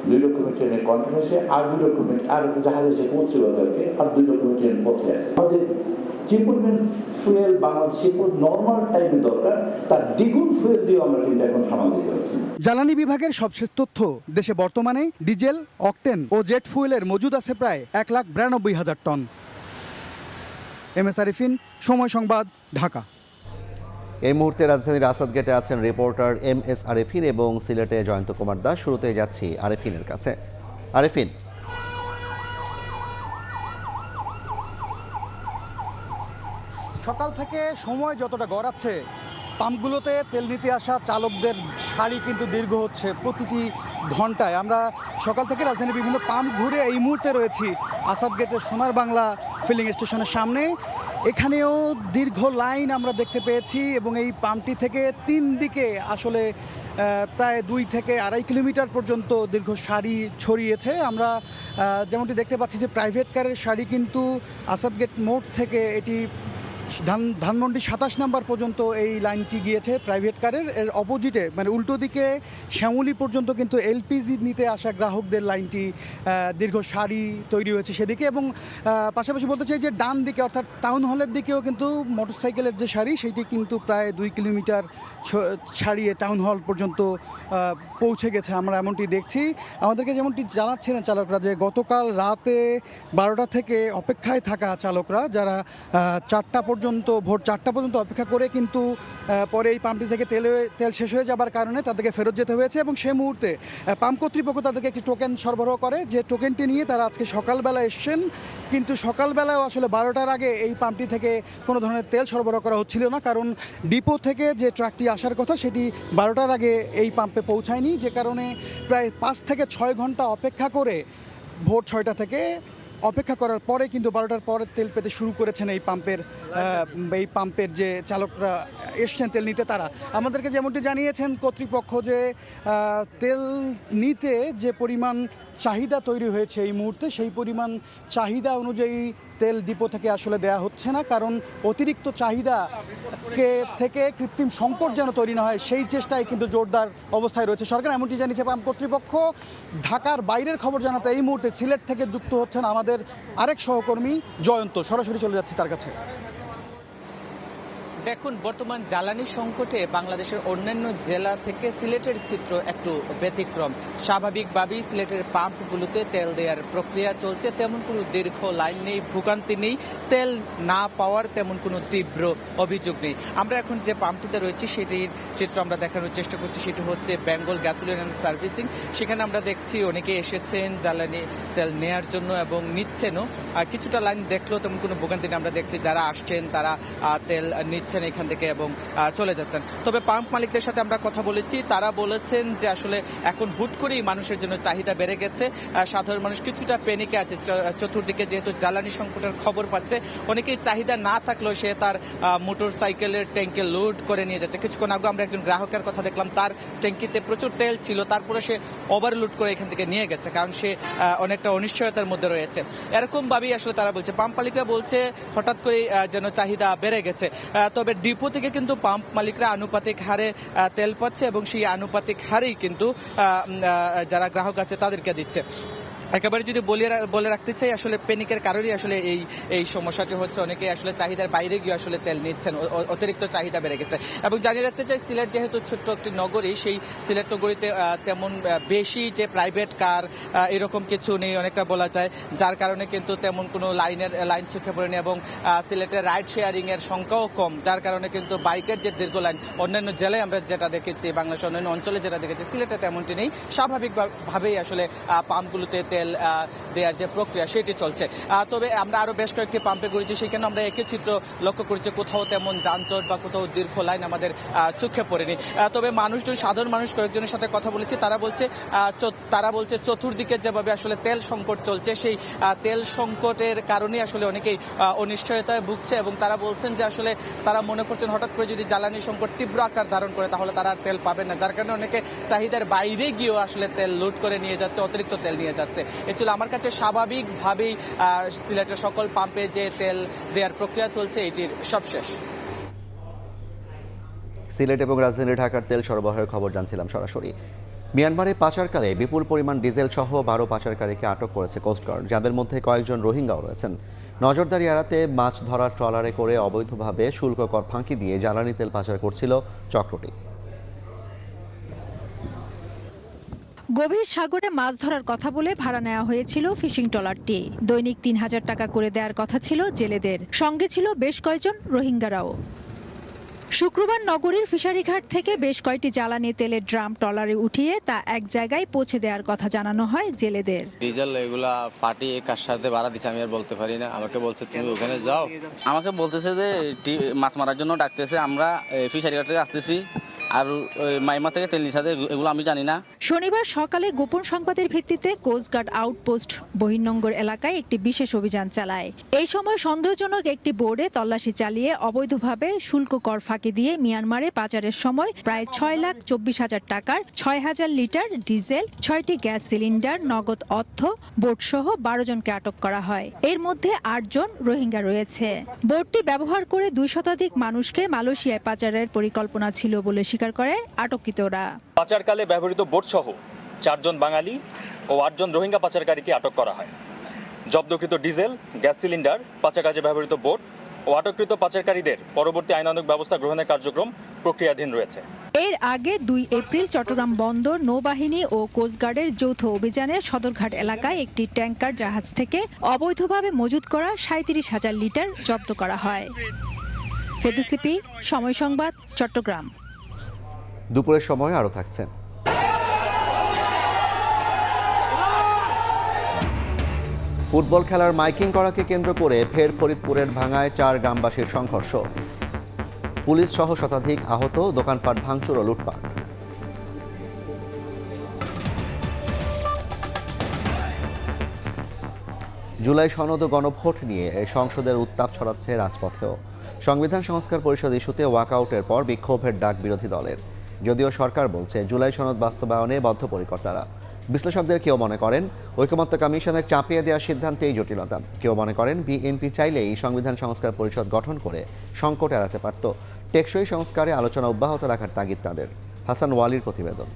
2 লক্ষ মেট্রিক টনের কন্টেনার আর 2 লক্ষ মেট্রিক আর জাহাজে এসে পৌঁছে বাজারকে আর 2 লক্ষ মেট্রিক টন পথে আছে। আমাদের যে পরিমাণ ফুয়েল বাংলাদেশে নর্মাল টাইমে দরকার তার দ্বিগুণ ফুয়েল দিয়ে আমরা কিন্তু এখন সামাল দিতে পারছি। জ্বালানি বিভাগের সবশেষ তথ্য, দেশে বর্তমানে ডিজেল, অকটেন ও জেট ফুয়েলের মজুদ আছে প্রায় 1,92,000 টন। MS আরিফিন, সময় সংবাদ, ঢাকা। এই মুহূর্তে রাজধানীর আসাদ গেটে আছেন রিপোর্টার MS আরিফিন এবং সিলেটে জয়ন্ত কুমার দাস। শুরুতে যাচ্ছি আরিফিনের কাছে। আরিফিন, সকাল থেকে সময় যতটা গড়াচ্ছে, পাম্পগুলোতে তেল নিতে আসা চালকদের সারি কিন্তু দীর্ঘ হচ্ছে প্রতিটি ঘন্টায়। আমরা সকাল থেকে রাজধানীর বিভিন্ন পাম্প ঘুরে এই মুহূর্তে রয়েছি আসাদ গেটের সোনার বাংলা ফিলিং স্টেশনের সামনে। এখানেও দীর্ঘ লাইন আমরা দেখতে পেয়েছি এবং এই পাম্পটি থেকে 3 দিকে আসলে প্রায় 2 থেকে 2.5 কিলোমিটার পর্যন্ত দীর্ঘ সারি ছড়িয়েছে। আমরা যেমনটি দেখতে পাচ্ছি যে প্রাইভেট কারের সারি কিন্তু আসাদ গেট মোড় থেকে এটি ধানমন্ডি 27 নম্বর পর্যন্ত এই লাইনটি গিয়েছে প্রাইভেট কারের। এর অপোজিটে মানে উল্টো দিকে শ্যামলী পর্যন্ত কিন্তু LPG নিতে আসা গ্রাহকদের লাইনটি দীর্ঘ সারি তৈরি হয়েছে সেদিকে। এবং পাশাপাশি বলতে চাই যে ডান দিকে অর্থাৎ টাউন হলের দিকেও কিন্তু মোটরসাইকেলের যে সারি সেটি কিন্তু প্রায় 2 কিলোমিটার ছাড়িয়ে টাউন হল পর্যন্ত পৌঁছে গেছে, আমরা এমনটি দেখছি। আমাদেরকে যেমনটি জানাচ্ছিলেন চালকরা যে গতকাল রাতে 12টা থেকে অপেক্ষায় থাকা চালকরা যারা 4টা পর্যন্ত ভোর 4টা পর্যন্ত অপেক্ষা করে কিন্তু পরে এই পাম্পটি থেকে তেল শেষ হয়ে যাবার কারণে তাদেরকে ফেরত যেতে হয়েছে এবং সেই মুহূর্তে পাম্প কর্তৃপক্ষ তাদেরকে একটি টোকেন সরবরাহ করে, যে টোকেনটি নিয়ে তারা আজকে সকালবেলা এসছেন। কিন্তু সকালবেলাও আসলে 12টার আগে এই পাম্পটি থেকে কোনো ধরনের তেল সরবরাহ করা হচ্ছিল না, কারণ ডিপো থেকে যে ট্রাকটি আসার কথা সেটি 12টার আগে এই পাম্পে পৌঁছায়নি, যে কারণে প্রায় 5 থেকে 6 ঘন্টা অপেক্ষা করে ভোর 6টা থেকে অপেক্ষা করার পরে কিন্তু 12টার পরে তেল পেতে শুরু করেছেন এই পাম্পের যে চালকরা এসছেন তেল নিতে। তারা আমাদেরকে যেমনটি জানিয়েছেন কর্তৃপক্ষ যে তেল নিতে যে পরিমাণ চাহিদা তৈরি হয়েছে এই মুহূর্তে, সেই পরিমাণ চাহিদা অনুযায়ী তেল ডিপো থেকে আসলে দেয়া হচ্ছে না, কারণ অতিরিক্ত চাহিদাকে থেকে কৃত্রিম সংকট যেন তৈরি না হয় সেই চেষ্টায় কিন্তু জোরদার অবস্থায় রয়েছে সরকার, এমনটি জানিয়েছে পাম্প কর্তৃপক্ষ। ঢাকার বাইরের খবর জানাতে এই মুহূর্তে সিলেট থেকে যুক্ত হচ্ছেন আমাদের আরেক সহকর্মী জয়ন্ত, সরাসরি চলে যাচ্ছি তার কাছে। দেখুন, বর্তমান জ্বালানি সংকটে বাংলাদেশের অন্যান্য জেলা থেকে সিলেটের চিত্র একটু ব্যতিক্রম। স্বাভাবিকভাবেই সিলেটের পাম্পগুলোতে তেল দেওয়ার প্রক্রিয়া চলছে, তেমন কোনো দীর্ঘ লাইন নেই, ভোগান্তি নেই, তেল না পাওয়ার তেমন কোনো তীব্র অভিযোগ নেই। আমরা এখন যে পাম্পটিতে রয়েছি সেটির চিত্র আমরা দেখানোর চেষ্টা করছি, সেটি হচ্ছে বেঙ্গল গ্যাসোলিন অ্যান্ড সার্ভিসিং। সেখানে আমরা দেখছি অনেকে এসেছেন জ্বালানি তেল নেওয়ার জন্য এবং নিচ্ছেনও। কিছুটা লাইন দেখলেও তেমন কোনো ভোগান্তি নেই, আমরা দেখছি যারা আসছেন তারা তেল নিচ্ছেন এখান থেকে এবং চলে যাচ্ছেন। তবে পাম্প মালিকদের সাথে আমরা কথা বলেছি, তারা বলেছেন যে আসলে এখন হুট করেই মানুষের জন্য চাহিদা বেড়ে গেছে, সাধারণ মানুষ কিছুটা প্যানিকে আছে, চতুর্দিকে যেহেতু জ্বালানি সংকটের খবর পাচ্ছে, অনেকেই চাহিদা না থাকলেও সে তার মোটর সাইকেলের ট্যাঙ্কে লোড করে নিয়ে যাচ্ছে। কিছুক্ষণ আগে আমরা একজন গ্রাহকের কথা দেখলাম, তার ট্যাঙ্কিতে প্রচুর তেল ছিল, তারপরে সে ওভারলোড করে এখান থেকে নিয়ে গেছে, কারণ সে অনেকটা অনিশ্চয়তার মধ্যে রয়েছে। এরকমভাবেই আসলে তারা বলছে, পাম্প মালিকরা বলছে হঠাৎ করে যেন চাহিদা বেড়ে গেছে। তবে ডিপো থেকে কিন্তু পাম্প মালিকরা আনুপাতিক হারে তেল পাচ্ছে এবং সেই আনুপাতিক হারেই কিন্তু যারা গ্রাহক আছে তাদেরকে দিচ্ছে। একেবারে যদি বলে রাখতে চাই, আসলে প্যানিকের কারণেই আসলে এই সমস্যাটি হচ্ছে, অনেকে আসলে চাহিদার বাইরে গিয়ে আসলে তেল নিচ্ছেন, অতিরিক্ত চাহিদা বেড়ে গেছে। এবং জানিয়ে রাখতে চাই, সিলেট যেহেতু ছোট্ট একটি নগরী, সেই সিলেট নগরীতে তেমন বেশি যে প্রাইভেট কার এরকম কিছু নেই অনেকটা বলা যায়, যার কারণে কিন্তু তেমন কোনো লাইন চোখে পড়েনি এবং সিলেটের রাইড শেয়ারিং এর সংখ্যাও কম, যার কারণে কিন্তু বাইকের যে দীর্ঘ লাইন অন্যান্য জেলায় আমরা যেটা দেখেছি, বাংলাদেশের অন্যান্য অঞ্চলে যেটা দেখেছি, সিলেটে তেমনটি নেই। স্বাভাবিকভাবেই আসলে পাম্পগুলোতে তেল দেওয়ার যে প্রক্রিয়া সেটি চলছে। তবে আমরা আরো বেশ কয়েকটি পাম্পে ঘুরেছি, সেখানে আমরা একই চিত্র লক্ষ্য করেছি, কোথাও তেমন যানজট বা কোথাও দীর্ঘ লাইন আমাদের চোখে পড়েনি। তবে মানুষজন, সাধারণ মানুষ কয়েকজনের সাথে কথা বলেছি, তারা বলছে চতুর্দিকে যেভাবে আসলে তেল সংকট চলছে, সেই তেল সংকটের কারণে আসলে অনেকেই অনিশ্চয়তায় ভুগছে এবং তারা বলছেন যে আসলে তারা মনে করছেন হঠাৎ করে যদি জ্বালানি সংকট তীব্র আকার ধারণ করে তাহলে তারা আর তেল পাবেন না, যার কারণে অনেকে চাহিদার বাইরে গিয়েও আসলে তেল লোড করে নিয়ে যাচ্ছে, অতিরিক্ত তেল নিয়ে যাচ্ছে। এ ছিল আমার কাছে স্বাভাবিকভাবেই সিলেটের সকল পাম্পে যে তেল দেওয়ার প্রক্রিয়া চলছে এটির সবশেষ। সিলেট এবং রাজধানী ঢাকার তেল সরবরাহের খবর জানছিলাম সরাসরি। মিয়ানমারে পাচারকালে বিপুল পরিমাণ ডিজেল সহ 12 পাচারকারীকে আটক করেছে কোস্টগার্ড, যাদের মধ্যে কয়েকজন রোহিঙ্গাও রয়েছেন। নজরদারি এড়াতে মাছ ধরার ট্রলারে করে অবৈধভাবে শুল্ক কর ফাঁকি দিয়ে জ্বালানি তেল পাচার করছিল চক্রটি। গভীর সাগরে মাছ ধরার কথা বলে ভাড়া নেওয়া হয়েছিল ফিশিং ট্রলারটি। দৈনিক 3000 টাকা করে দেওয়ার কথা ছিল জেলেদের, সঙ্গে ছিল বেশ কয়েকজন রোহিঙ্গারাও। শুক্রবার নগরীর ফিশারিঘাট থেকে বেশ কয়েকটি জ্বালানি তেলের ড্রাম ট্রলারে উঠিয়ে তা এক জায়গায় পৌঁছে দেওয়ার কথা জানানো হয় জেলেদের। ডিজেল এগুলা পার্টি কার সাথে ভাড়া দিচ্ছে আমি আর বলতে পারি না, আমাকে বলছে তুমি ওখানে যাও, আমাকে বলতেছে যে মাছ মারার জন্য ডাকতেছে, আমরা ফিশারিঘাট থেকে আসতেছি আর মাইমা থেকে তেল নিশাতে, এগুলো আমি জানি না। শনিবার সকালে গোপন সংবাদের ভিত্তিতে কোস্টগার্ড আউটপোস্ট বহির্নঙ্গর এলাকায় একটি বিশেষ অভিযান চালায়। এই সময় সন্দেহজনক একটি বোর্ডে তল্লাশি চালিয়ে অবৈধভাবে শুল্ক কর ফাঁকি দিয়ে মিয়ানমারে পাচারের সময় প্রায় 6,24,000 টাকার 6,000 লিটার ডিজেল, 6টি গ্যাস সিলিন্ডার, নগদ অর্থ, বোটসহ 12 জনকে আটক করা হয়। এর মধ্যে 8 জন রোহিঙ্গা রয়েছে। বোটটি ব্যবহার করে 2 শতাধিক মানুষকে মালয়েশিয়ায় পাচারের পরিকল্পনা ছিল বলে স্বীকার করে আটককৃতরা। পাচারকালে ব্যবহৃত বোটসহ 4 জন বাঙালি ও 8 জন রোহিঙ্গা পাচারকারীকে আটক করা হয়। জব্দকৃত ডিজেল, গ্যাস সিলিন্ডার, পাচার কাজে ব্যবহৃত বোট ও আটককৃত পাচারকারীদের পরবর্তী আইনানুগ ব্যবস্থা গ্রহণের কার্যক্রম প্রক্রিয়াধীন রয়েছে। এর আগে ২ এপ্রিল চট্টগ্রাম বন্দর নৌবাহিনী ও কোস্টগার্ডের যৌথ অভিযানে সদরঘাট এলাকায় একটি ট্যাংকার জাহাজ থেকে অবৈধভাবে মজুত করা ৩৭,০০০ লিটার জব্দ করা হয়। ফেরদৌস লিপি, সময় সংবাদ, চট্টগ্রাম। দুপুরের সময় আরও থাকছে। ফুটবল খেলার মাইকিং করাকে কেন্দ্র করে ফের ফরিদপুরের ভাঙায় ৪ গ্রামবাসীর সংঘর্ষ, পুলিশ সহ শতাধিক আহত, দোকানপাট ভাঙচুর ও লুটপাট। জুলাই সনদ ও গণভোট নিয়ে সংসদের উত্তাপ ছড়াচ্ছে রাজপথেও। সংবিধান সংস্কার পরিষদ ইস্যুতে ওয়াকআউটের পর বিক্ষোভের ডাক বিরোধী দলের, যদিও সরকার বলছে জুলাই সনদ বাস্তবায়নে বদ্ধপরিকর তারা। বিশ্লেষকদের কেউ মনে করেন ঐকমত্য কমিশনের চাপিয়ে দেওয়ার সিদ্ধান্তেই জটিলতা, কেউ মনে করেন বিএনপি চাইলেই সংবিধান সংস্কার পরিষদ গঠন করে সংকট এড়াতে পারত। টেকসই সংস্কারে আলোচনা অব্যাহত রাখার তাগিদ তাদের। হাসান ওয়ালির প্রতিবেদন।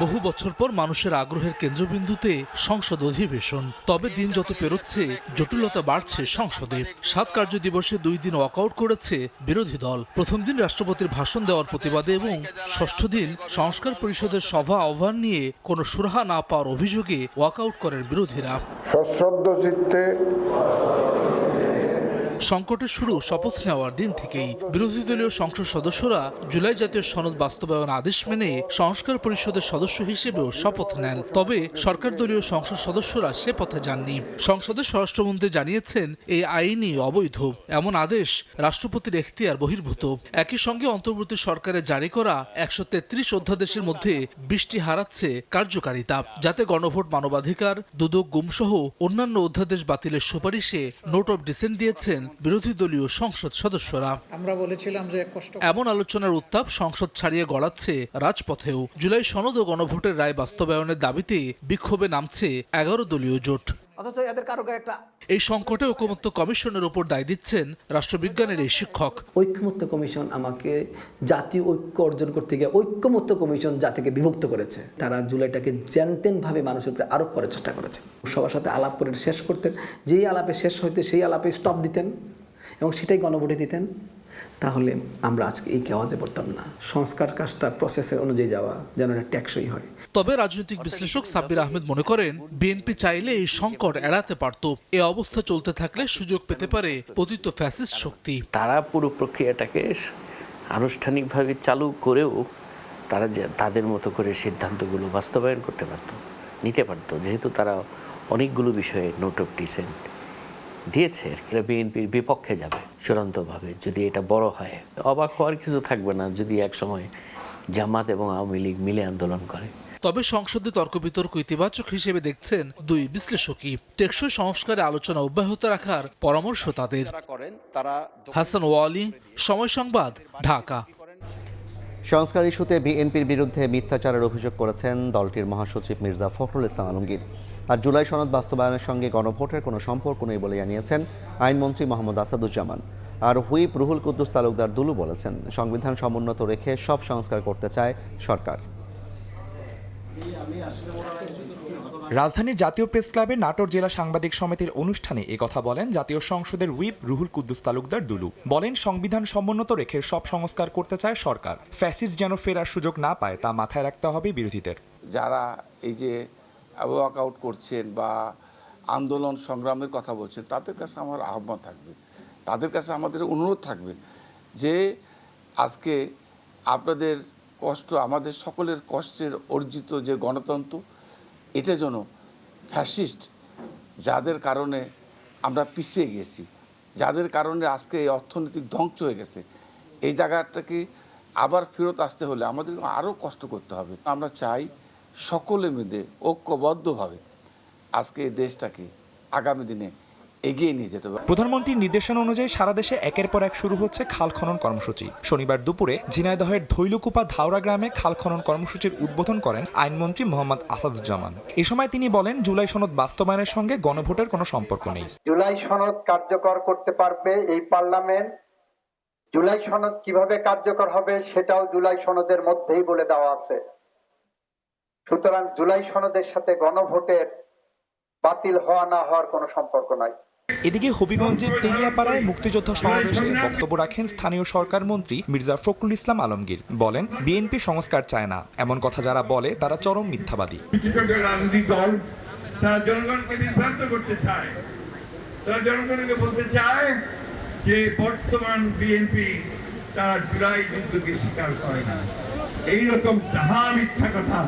বহু বছর পর মানুষের আগ্রহের কেন্দ্রবিন্দুতে সংসদ অধিবেশন। তবে দিন যত পেরোচ্ছে জটিলতা বাড়ছে সংসদে। ৭ কার্য দিবসে 2 দিন ওয়াকআউট করেছে বিরোধী দল। প্রথম দিন রাষ্ট্রপতির ভাষণ দেওয়ার প্রতিবাদে এবং ষষ্ঠ দিন সংস্কার পরিষদের সভা আহ্বান নিয়ে কোনো সুরাহা না পাওয়ার অভিযোগে ওয়াকআউট করেন বিরোধীরা। সশ্রদ্ধ চিত্তে সংকটের শুরু শপথ নেওয়ার দিন থেকেই। বিরোধী দলীয় সংসদ সদস্যরা জুলাই জাতীয় সনদ বাস্তবায়ন আদেশ মেনে সংস্কার পরিষদের সদস্য হিসেবেও শপথ নেন। তবে সরকার দলীয় সংসদ সদস্যরা সে পথে যাননি। সংসদের স্বরাষ্ট্রমন্ত্রী জানিয়েছেন এই আইনই অবৈধ, এমন আদেশ রাষ্ট্রপতির এখতিয়ার বহির্ভূত। একই সঙ্গে অন্তর্বর্তী সরকারের জারি করা ১৩৩ অধ্যাদেশের মধ্যে ২০টি হারাচ্ছে কার্যকারিতা, যাতে গণভোট, মানবাধিকার, দুদক, গুমসহ অন্যান্য অধ্যাদেশ বাতিলের সুপারিশে নোট অব ডিসেন্ট দিয়েছেন বিরোধী দলীয় সংসদ সদস্যরা। আমরা বলেছিলাম যে এমন আলোচনার উত্তাপ সংসদ ছাড়িয়ে গড়াচ্ছে রাজপথেও। জুলাই সনদ ও গণভোটের রায় বাস্তবায়নের দাবিতে বিক্ষোভে নামছে ১১ দলীয় জোট। এই সংকটে ঐকমত্য কমিশনের উপর দায় দিচ্ছেন রাষ্ট্রবিজ্ঞানের এই শিক্ষক। ঐকমত্য কমিশন আমাকে জাতীয় ঐক্য অর্জন করতে গিয়ে ঐকমত্য কমিশন জাতিকে বিভক্ত করেছে। তারা জুলাইটাকে জ্যানতেনভাবে মানুষের উপরে আরোপ করার চেষ্টা করেছে। সবার সাথে আলাপ করে শেষ করতেন, যেই আলাপে শেষ হইতে সেই আলাপে স্টপ দিতেন এবং সেটাই গণভোটে দিতেন। তাহলে আমরা আজকে এই কেওয়াজে পড়তাম না। সংস্কার কাজটা প্রসেসের অনুযায়ী যাওয়া যেন এটা টেকসই হয়। তবে রাজনৈতিক বিশ্লেষক সাব্বির আহমেদ মনে করেন বিএনপি চাইলে এই সংকট এড়াতে পারত। এ অবস্থা চলতে থাকলে সুযোগ পেতে পারে পতিত ফ্যাসিস্ট শক্তি। তারা পুরো প্রক্রিয়াটাকে আনুষ্ঠানিকভাবে চালু করেও তারা তাদের মতো করে সিদ্ধান্তগুলো বাস্তবায়ন করতে পারত, নিতে পারত, যেহেতু তারা অনেকগুলো বিষয়ে নোট অফ ডিসেন্ট দিয়েছে। এটা বিএনপির বিপক্ষে যাবে চূড়ান্তভাবে যদি এটা বড় হয়। অবাক হওয়ার কিছু থাকবে না যদি এক সময় জামাত এবং আওয়ামী লীগ মিলে আন্দোলন করে। তবে সংসদে তর্ক বিতর্ক ইতিবাচক হিসেবে দেখছেন দুই বিশ্লেষকই। টেকসই সংস্কারে আলোচনা অব্যাহত রাখার পরামর্শ তাদের। হাসান ওয়ালি, সময় সংবাদ, ঢাকা। সংস্কার ইস্যুতে বিএনপির বিরুদ্ধে মিথ্যাচারের অভিযোগ করেছেন দলটির মহাসচিব মির্জা ফখরুল ইসলাম আলমগীর। আর জুলাই সনদ বাস্তবায়নের সঙ্গে গণভোটের কোনো সম্পর্ক নেই বলে জানিয়েছেন আইনমন্ত্রী মোহাম্মদ আসাদুজ্জামান। আর হুইপ রুহুল কুদ্দুস তালুকদার দুলু বলেছেন সংবিধান সমুন্নত রেখে সব সংস্কার করতে চায় সরকার। রাজধানীর জাতীয় প্রেস ক্লাবে নাটোর জেলা সাংবাদিক সমিতির অনুষ্ঠানে একথা বলেন জাতীয় সংসদের হুইপ রুহুল কুদ্দুস তালুকদার দুলু। বলেন সংবিধান সমুন্নত রেখে সব সংস্কার করতে চায় সরকার। ফ্যাসিস্ট যেন ফেরার সুযোগ না পায় তা মাথায় রাখতে হবে বিরোধীদের। যারা এই যে ওয়াকআউট করছেন বা আন্দোলন সংগ্রামের কথা বলছেন তাদের কাছে আমার আহ্বান থাকবে, তাদের কাছে আমাদের অনুরোধ থাকবে যে আজকে আপনাদের কষ্ট, আমাদের সকলের কষ্টের অর্জিত যে গণতন্ত্র, এটা যেন ফ্যাসিস্ট যাদের কারণে আমরা পিছিয়ে গেছি, যাদের কারণে আজকে এই অর্থনৈতিক ধ্বংস হয়ে গেছে, এই জায়গাটাকে আবার ফেরত আসতে হলে আমাদের আরও কষ্ট করতে হবে। আমরা চাই সকলে মিলে ঐক্যবদ্ধভাবে আজকে এই দেশটাকে আগামী দিনে এগিয়ে নিয়ে যেতে হবে। প্রধানমন্ত্রীর নির্দেশনা অনুযায়ী সারা দেশে একের পর এক শুরু হচ্ছে খাল খনন কর্মসূচি। শনিবার দুপুরে ঝিনাইদহের ধৈলকুপা ধাওড়া গ্রামে খাল খনন কর্মসূচির উদ্বোধন করেন আইনমন্ত্রী মোহাম্মদ আসাদুজ্জামান। এ সময় তিনি বলেন জুলাই সনদ বাস্তবায়নের সঙ্গে গণভোটের কোনো সম্পর্ক নেই। জুলাই সনদ কার্যকর করতে পারবে এই পার্লামেন্ট। জুলাই সনদ কিভাবে কার্যকর হবে সেটাও জুলাই সনদের মধ্যেই বলে দেওয়া আছে। সুতরাং জুলাই সনদের সাথে গণভোটের বাতিল হওয়া না হওয়ার কোনো সম্পর্ক নাই। এদিকে হবিগঞ্জের তেলিয়াপাড়ায় মুক্তিযোদ্ধা সমাবেশে বক্তব্য রাখেন স্থানীয় সরকার মন্ত্রী মির্জা ফখরুল ইসলাম আলমগীর। বলেন, বিএনপি সংস্কার চায় না, এমন কথা যারা বলে তারা চরম মিথ্যাবাদী। রাজনৈতিক দল তারা জনগণকে বিভ্রান্ত করতে চায়, তারা জনগণকে বলতে চায় যে বর্তমান বিএনপি তারা জুলাই যুদ্ধকে স্বীকার করে না। এইরকম যাহা মিথ্যা কথা,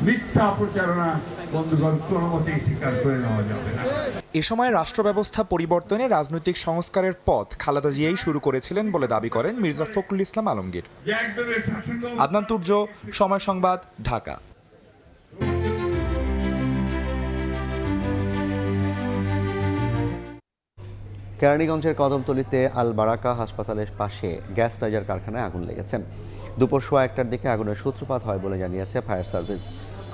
মিথ্যা প্রচারণা বন্ধুগণ কোনো মতেই স্বীকার করে নেওয়া যাবে না। এ সময় রাষ্ট্র ব্যবস্থা পরিবর্তনে রাজনৈতিক সংস্কারের পথ খালেদা জিয়াই শুরু করেছিলেন বলে দাবি করেন মির্জা ফখরুল ইসলাম আলমগীর। আদনান তুর্য, সময় সংবাদ, ঢাকা। কেরানীগঞ্জের কদমতলীতে আল বারাকা হাসপাতালের পাশে গ্যাস লাইজার কারখানায় আগুন লেগেছে। দুপুর 1:15টার দিকে আগুনের সূত্রপাত হয় বলে জানিয়েছে ফায়ার সার্ভিস।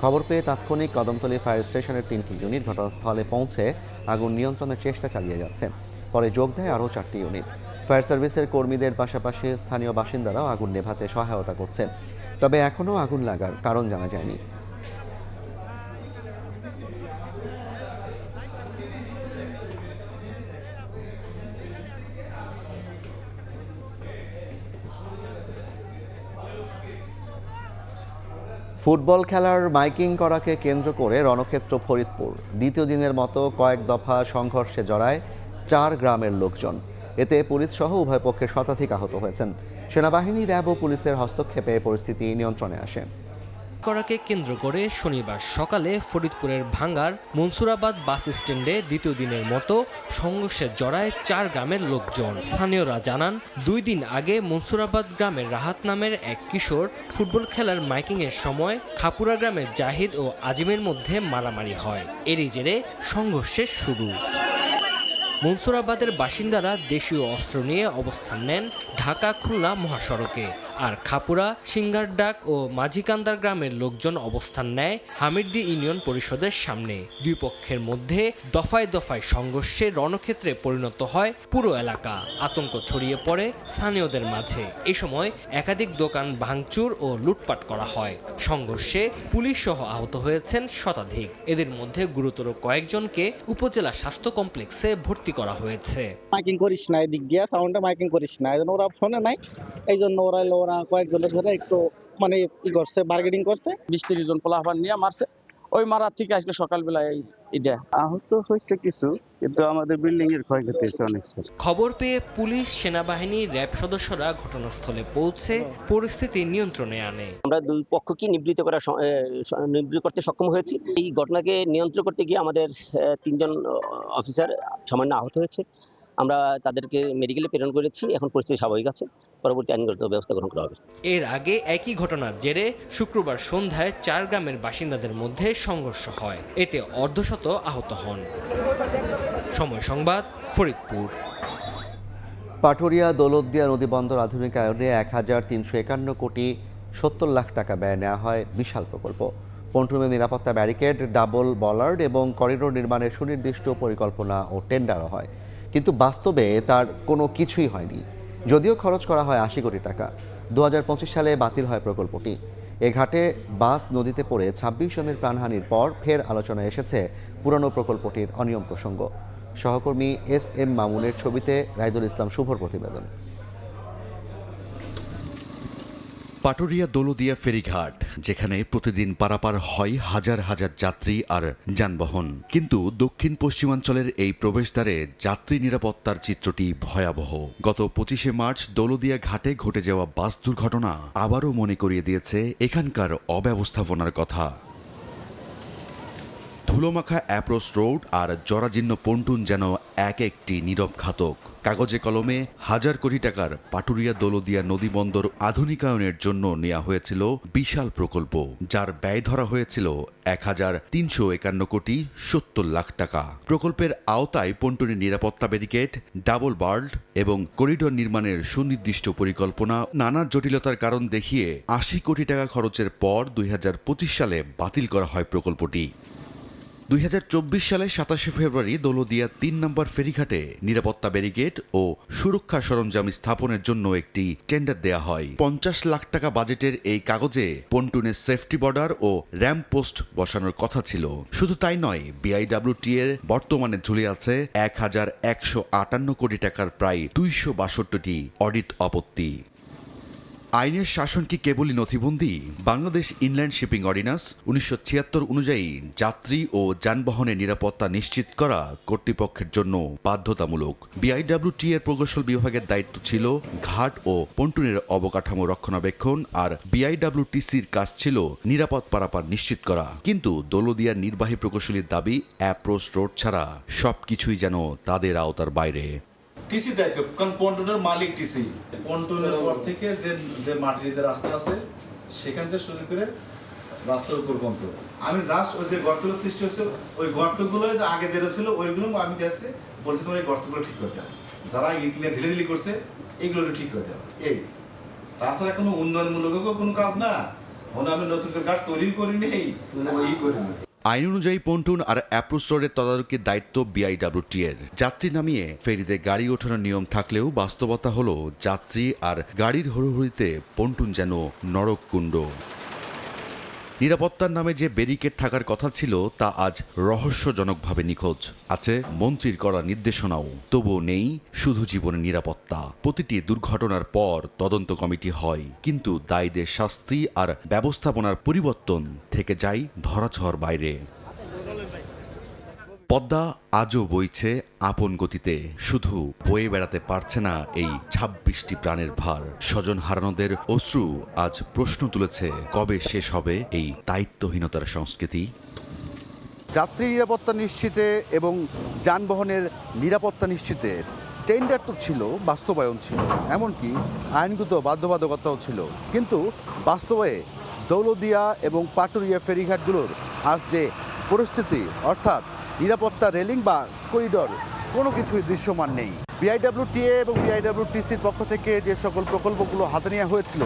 খবর পেয়ে তাৎক্ষণিক কদমতলী ফায়ার স্টেশনের 3টি ইউনিট ঘটনাস্থলে পৌঁছে আগুন নিয়ন্ত্রণের চেষ্টা চালিয়ে যাচ্ছে। পরে যোগ দেয় আরও 4টি ইউনিট। ফায়ার সার্ভিসের কর্মীদের পাশাপাশি স্থানীয় বাসিন্দারাও আগুন নেভাতে সহায়তা করছে। তবে এখনও আগুন লাগার কারণ জানা যায়নি। ফুটবল খেলার মাইকিং করাকে কেন্দ্র করে রণক্ষেত্র ফরিদপুর দ্বিতীয় দিনের মতো কয়েক দফা সংঘর্ষে জড়ায় 4 গ্রামের লোকজন। এতে পুলিশ সহ উভয় পক্ষের শতাধিক আহত হয়েছেন। সেনাবাহিনী, র্যাব ও পুলিশের হস্তক্ষেপে পরিস্থিতি নিয়ন্ত্রণে আসে। করাকে কেন্দ্র করে শনিবার সকালে ফরিদপুরের ভাঙ্গার মনসুরাবাদ বাস স্ট্যান্ডে দ্বিতীয় দিনের মতো সংঘর্ষে জড়ায় 4 গ্রামের লোকজন। স্থানীয়রা জানান, 2 দিন আগে মনসুরাবাদ গ্রামের রাহাত নামের এক কিশোর ফুটবল খেলার মাইকিংয়ের সময় খাপুরা গ্রামের জাহিদ ও আজিমের মধ্যে মারামারি হয়। এরই জেরে সংঘর্ষের শুরু। মনসুরাবাদের বাসিন্দারা দেশীয় অস্ত্র নিয়ে অবস্থান নেন ঢাকা খুলনা মহাসড়কে, আর খাপুরা, সিঙ্গারডাক ও মাঝিকান্দার গ্রামের লোকজন অবস্থান নেয় হামিরদি ইউনিয়ন পরিষদের সামনে। দুই পক্ষের মধ্যে দফায় দফায় সংঘর্ষে রণক্ষেত্রে পরিণত হয় পুরো এলাকা। আতঙ্ক ছড়িয়ে পড়ে স্থানীয়দের মাঝে। এ সময় একাধিক দোকান ভাঙচুর ও লুটপাট করা হয়। সংঘর্ষে পুলিশ সহ আহত হয়েছেন শতাধিক। এদের মধ্যে গুরুতর কয়েকজনকে উপজেলা স্বাস্থ্য কমপ্লেক্সে ভর্তি করা হয়েছে। মাইকিং করিস না, এদিক দিয়ে সাউন্ডে মাইকিং করিস না, এই জন্য ওরা শোনে নাই। এই জন্য ওরা কয়েকজনের ধরে একটু মানে ই করছে, বার্গেনিং করছে। 20-30 জন পোলাপান নিয়ে মারছে। ওই মারার থেকে আজকে সকালবেলায় এটা আহত হয়েছে কিছু, কিন্তু আমাদের বিল্ডিং এর ক্ষয়ক্ষতি হয়েছে অনেক। খবর পেয়ে পুলিশ, সেনাবাহিনী, র্যাব সদস্যরা ঘটনাস্থলে পৌঁছে পরিস্থিতি নিয়ন্ত্রণে আনে। আমরা দুই পক্ষকে নিবৃত্ত করতে সক্ষম হয়েছি। এই ঘটনাকে নিয়ন্ত্রণ করতে গিয়ে আমাদের 3 জন অফিসার সামান্য আহত হয়েছে। আমরা তাদেরকে মেডিকেলে প্রেরণ করেছি। এখন পরিস্থিতি স্বাভাবিক আছে। পরবর্তী আইনগত ব্যবস্থা গ্রহণ করা হবে। এর আগে একই ঘটনার জেরে শুক্রবার সন্ধ্যায় 4 গ্রামের বাসিন্দাদের মধ্যে সংঘর্ষ হয়। এতে অর্ধশত আহত হন। সময় সংবাদ, ফরিদপুর। পাটুরিয়া দৌলতদিয়া নদীবন্দর আধুনিকায়নে 1351 কোটি 70 লাখ টাকা ব্যয় নেওয়া হয় বিশাল প্রকল্প। পন্টুমে নিরাপত্তা ব্যারিকেড, ডাবল বলার্ড এবং করিডোর নির্মাণের সুনির্দিষ্ট পরিকল্পনা ও টেন্ডারও হয়, কিন্তু বাস্তবে তার কোনো কিছুই হয়নি। যদিও খরচ করা হয় 80 কোটি টাকা। 2025 সালে বাতিল হয় প্রকল্পটি। এ ঘাটে বাস নদীতে পড়ে 26 জনের প্রাণহানির পর ফের আলোচনায় এসেছে পুরনো প্রকল্পটির অনিয়ম প্রসঙ্গ। সহকর্মী SM মামুনের ছবিতে রাইদুল ইসলাম শুভর প্রতিবেদন। পাটুরিয়া দৌলতদিয়া ফেরিঘাট, যেখানে প্রতিদিন পারাপার হয় হাজার হাজার যাত্রী আর যানবাহন, কিন্তু দক্ষিণ পশ্চিমাঞ্চলের এই প্রবেশদ্বারে যাত্রী নিরাপত্তার চিত্রটি ভয়াবহ। গত 25শে মার্চ দৌলতদিয়া ঘাটে ঘটে যাওয়া বাস দুর্ঘটনা আবারও মনে করিয়ে দিয়েছে এখানকার অব্যবস্থাপনার কথা। ধুলোমাখা অ্যাপ্রোচ রোড আর জরাজীর্ণ পন্টুন যেন এক একটি নীরব ঘাতক। কাগজে কলমে হাজার কোটি টাকার পাটুরিয়া দৌলতদিয়া নদীবন্দর আধুনিকায়নের জন্য নেওয়া হয়েছিল বিশাল প্রকল্প, যার ব্যয় ধরা হয়েছিল 1351 কোটি 70 লাখ টাকা। প্রকল্পের আওতায় পন্টুনের নিরাপত্তা ব্যারিকেড, ডাবল বার্ড এবং করিডোর নির্মাণের সুনির্দিষ্ট পরিকল্পনা, নানা জটিলতার কারণ দেখিয়ে 80 কোটি টাকা খরচের পর 2025 সালে বাতিল করা হয় প্রকল্পটি। 2024 সালে 27 ফেব্রুয়ারি দৌলদিয়া 3 নম্বর ফেরিঘাটে নিরাপত্তা ব্যারিকেড ও সুরক্ষা সরঞ্জাম স্থাপনের জন্য একটি টেন্ডার দেয়া হয়। 50 লাখ টাকা বাজেটের এই কাগজে পন্টুনের সেফটি বর্ডার ও র্যাম্প পোস্ট বসানোর কথা ছিল। শুধু তাই নয়, BIWT এর বর্তমানে ঝুলে আছে 1158 কোটি টাকার প্রায় 262টি অডিট আপত্তি। আইনের শাসন কি কেবলই নথিবন্দি? বাংলাদেশ ইনল্যান্ড শিপিং অর্ডিন্যান্স 1976 অনুযায়ী যাত্রী ও যানবাহনের নিরাপত্তা নিশ্চিত করা কর্তৃপক্ষের জন্য বাধ্যতামূলক। BIWT এর প্রকৌশল বিভাগের দায়িত্ব ছিল ঘাট ও পন্টুনের অবকাঠামো রক্ষণাবেক্ষণ, আর BIWTCর কাজ ছিল নিরাপদ পারাপার নিশ্চিত করা। কিন্তু দৌলদিয়ার নির্বাহী প্রকৌশলীর দাবি, অ্যাপ্রোচ রোড ছাড়া সবকিছুই যেন তাদের আওতার বাইরে। টিসি দায়িত্ব, কারণ পন্টুনের মালিক টিসি। পন্টুনের পর থেকে যে মাটির যে রাস্তা আছে সেখান থেকে শুরু করে রাস্তার উপর পর্যন্ত আমি জাস্ট ওই যে গর্তগুলো সৃষ্টি হয়েছে, ওই গর্তগুলো যে আগে যেটা ছিল ওইগুলো আমি গেছে বলছি তোমার এই গর্তগুলো ঠিক করতে হবে, যারা ঢিলেঢিলি করছে এইগুলো ঠিক করতে হবে। এই তাছাড়া কোনো উন্নয়নমূলক কোনো কাজ না, আমি নতুন করে ঘাট তৈরি করিনি, ওই করিনি। আইন অনুযায়ী পন্টুন আর অ্যাপ্রোচ রোডের তদারকির দায়িত্ব BIWT এর। যাত্রী নামিয়ে ফেরিতে গাড়ি ওঠানোর নিয়ম থাকলেও বাস্তবতা হলো যাত্রী আর গাড়ির হুড়োহুড়িতে পন্টুন যেন নরককুণ্ড। নিরাপত্তার নামে যে ব্যারিকেড থাকার কথা ছিল তা আজ রহস্যজনকভাবে নিখোঁজ। আছে মন্ত্রীর করা নির্দেশনাও, তবুও নেই শুধু জীবনের নিরাপত্তা। প্রতিটি দুর্ঘটনার পর তদন্ত কমিটি হয়, কিন্তু দায়ীদের শাস্তি আর ব্যবস্থাপনার পরিবর্তন থেকে যায় ধরাছোঁয়ার বাইরে। পদ্মা আজও বইছে আপন গতিতে, শুধু বয়ে বেড়াতে পারছে না এই 26টি প্রাণের ভার। স্বজন হারানোদের অশ্রু আজ প্রশ্ন তুলেছে, কবে শেষ হবে এই দায়িত্বহীনতার সংস্কৃতি? যাত্রী নিরাপত্তা নিশ্চিতে এবং যানবাহনের নিরাপত্তা নিশ্চিতে টেন্ডার তো ছিল, বাস্তবায়ন ছিল, এমনকি আইনগত বাধ্যবাধকতাও ছিল, কিন্তু বাস্তবে দৌলদিয়া এবং পাটুরিয়া ফেরিঘাটগুলোর আজ যে পরিস্থিতি, অর্থাৎ নিরাপত্তা রেলিং বা করিডর কোনো কিছুই দৃশ্যমান নেই। BIWTA এবং BIWTCর পক্ষ থেকে যে সকল প্রকল্পগুলো হাতে নেওয়া হয়েছিল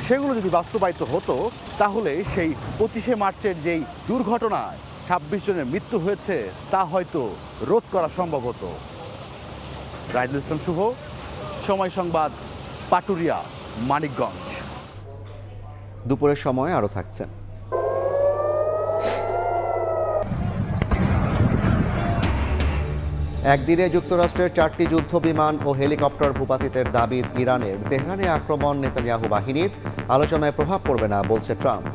সেগুলো যদি বাস্তবায়িত হতো, তাহলে সেই 25শে মার্চের যেই দুর্ঘটনায় 26 জনের মৃত্যু হয়েছে তা হয়তো রোধ করা সম্ভব হতো। রাইদুল ইসলাম শুভ, সময় সংবাদ, পাটুরিয়া, মানিকগঞ্জ। দুপুরের সময় আরও থাকছে। একদিনে যুক্তরাষ্ট্রের 4টি যুদ্ধ বিমান ও হেলিকপ্টার ভূপাতিতের দাবি ইরানের। তেহরানে আক্রমণ নেতানিয়াহু বাহিনীর, আলোচনায় প্রভাব পড়বে না বলছে ট্রাম্প।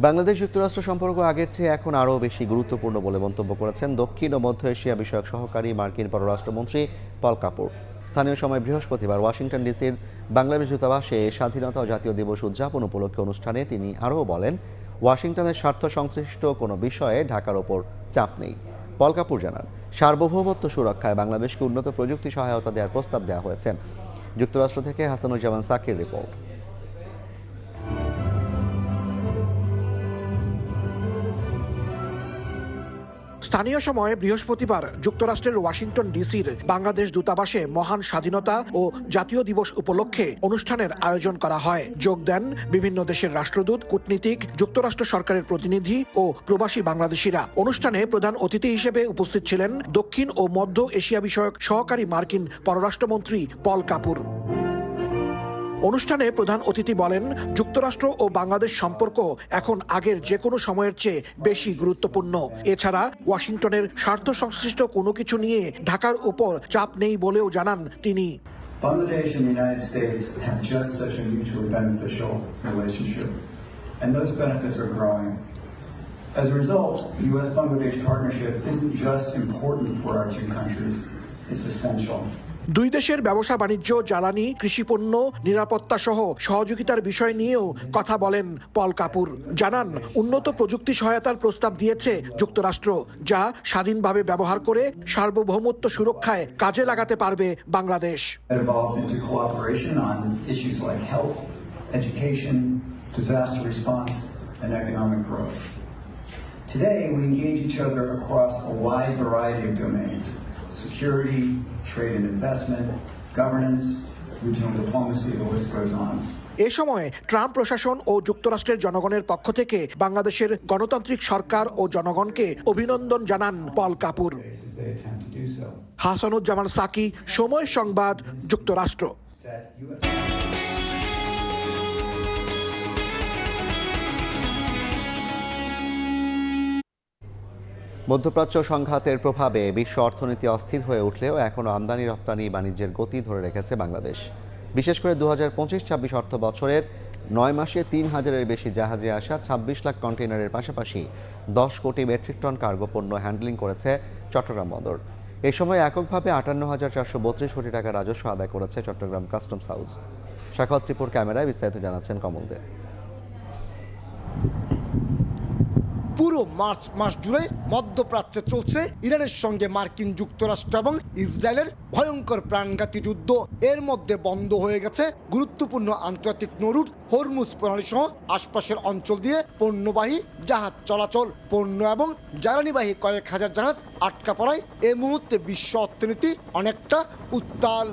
বাংলাদেশ যুক্তরাষ্ট্র সম্পর্ক আগের চেয়ে এখন আরও বেশি গুরুত্বপূর্ণ বলে মন্তব্য করেছেন দক্ষিণ ও মধ্য এশিয়া বিষয়ক সহকারী মার্কিন পররাষ্ট্রমন্ত্রী পল কাপুর। স্থানীয় সময় বৃহস্পতিবার ওয়াশিংটন ডিসির বাংলাদেশ দূতাবাসে স্বাধীনতা ও জাতীয় দিবস উদযাপন উপলক্ষে অনুষ্ঠানে তিনি আরও বলেন, ওয়াশিংটনের স্বার্থ সংশ্লিষ্ট কোনো বিষয়ে ঢাকার ওপর চাপ নেই। পল কাপুর জানান, সার্বভৌমত্ব সুরক্ষায় বাংলাদেশকে উন্নত প্রযুক্তি সহায়তা দেওয়ার প্রস্তাব দেওয়া হয়েছে। যুক্তরাষ্ট্র থেকে হাসানুজ্জামান সাকির রিপোর্ট। স্থানীয় সময়ে বৃহস্পতিবার যুক্তরাষ্ট্রের ওয়াশিংটন ডিসির বাংলাদেশ দূতাবাসে মহান স্বাধীনতা ও জাতীয় দিবস উপলক্ষে অনুষ্ঠানের আয়োজন করা হয়। যোগ দেন বিভিন্ন দেশের রাষ্ট্রদূত, কূটনীতিক, যুক্তরাষ্ট্র সরকারের প্রতিনিধি ও প্রবাসী বাংলাদেশিরা। অনুষ্ঠানে প্রধান অতিথি হিসেবে উপস্থিত ছিলেন দক্ষিণ ও মধ্য এশিয়া বিষয়ক সহকারী মার্কিন পররাষ্ট্রমন্ত্রী পল কাপুর। অনুষ্ঠানে প্রধান অতিথি বলেন, যুক্তরাষ্ট্র ও বাংলাদেশ সম্পর্ক এখন আগের যে কোনো সময়ের চেয়ে বেশি গুরুত্বপূর্ণ। এছাড়া ওয়াশিংটনের স্বার্থ সংশ্লিষ্ট কোনো কিছু নিয়ে ঢাকার উপর চাপ নেই বলেও জানান তিনি। Bangladesh and the United States have just such a mutually beneficial relationship, and those benefits are growing. As a result, the U.S.-Bangladesh partnership isn't just important for our two countries, it's essential. দুই দেশের ব্যবসা বাণিজ্য, জ্বালানি, কৃষিপণ্য, নিরাপত্তা সহ সহযোগিতার বিষয় নিয়েও কথা বলেন পল কাপুর। জানান, উন্নত প্রযুক্তি সহায়তার প্রস্তাব দিয়েছে যুক্তরাষ্ট্র, যা স্বাধীনভাবে ব্যবহার করে সার্বভৌমত্ব সুরক্ষায় কাজে লাগাতে পারবে Bangladesh. Today, we engage each other across a wide variety of domains: security, trade and investment, governance, regional diplomacy, the list goes on. এ সময় ট্রাম্প প্রশাসন ও যুক্তরাষ্ট্রের জনগণের পক্ষ থেকে বাংলাদেশের গণতান্ত্রিক সরকার ও জনগণকে অভিনন্দন জানান পল কাপুর। হাসানুজ্জামান সাকি, সময় সংবাদ, যুক্তরাষ্ট্র। মধ্যপ্রাচ্য সংঘাতের প্রভাবে বিশ্ব অর্থনীতি অস্থির হয়ে উঠলেও এখনও আমদানি রপ্তানি বাণিজ্যের গতি ধরে রেখেছে বাংলাদেশ। বিশেষ করে 2025-26 অর্থ বছরের 9 মাসে 3000-এর বেশি জাহাজে আসা 26 লাখ কন্টেইনারের পাশাপাশি 10 কোটি মেট্রিক টন কার্গো পণ্য হ্যান্ডলিং করেছে চট্টগ্রাম বন্দর। এ সময় এককভাবে 58,432 কোটি টাকা রাজস্ব আদায় করেছে চট্টগ্রাম কাস্টমস হাউস। শাখাওয়াত ত্রিপুর ক্যামেরায় বিস্তারিত জানাচ্ছেন কমল দে। পুরো মার্চ মাস জুড়ে মধ্যপ্রাচ্যে চলছে ইরানের সঙ্গে মার্কিন যুক্তরাষ্ট্র এবং ইসরায়েলের ভয়ঙ্কর প্রাণঘাতী যুদ্ধ। এর মধ্যে বন্ধ হয়ে গেছে গুরুত্বপূর্ণ আন্তর্জাতিক নৌরুট, হরমুজ প্রণালী সহ আশপাশের অঞ্চল দিয়ে পণ্যবাহী জাহাজ চলাচল। পণ্য এবং জ্বালানিবাহী কয়েক হাজার জাহাজ আটকা পড়ায় এ মুহূর্তে বিশ্ব অর্থনীতি অনেকটা উত্তাল।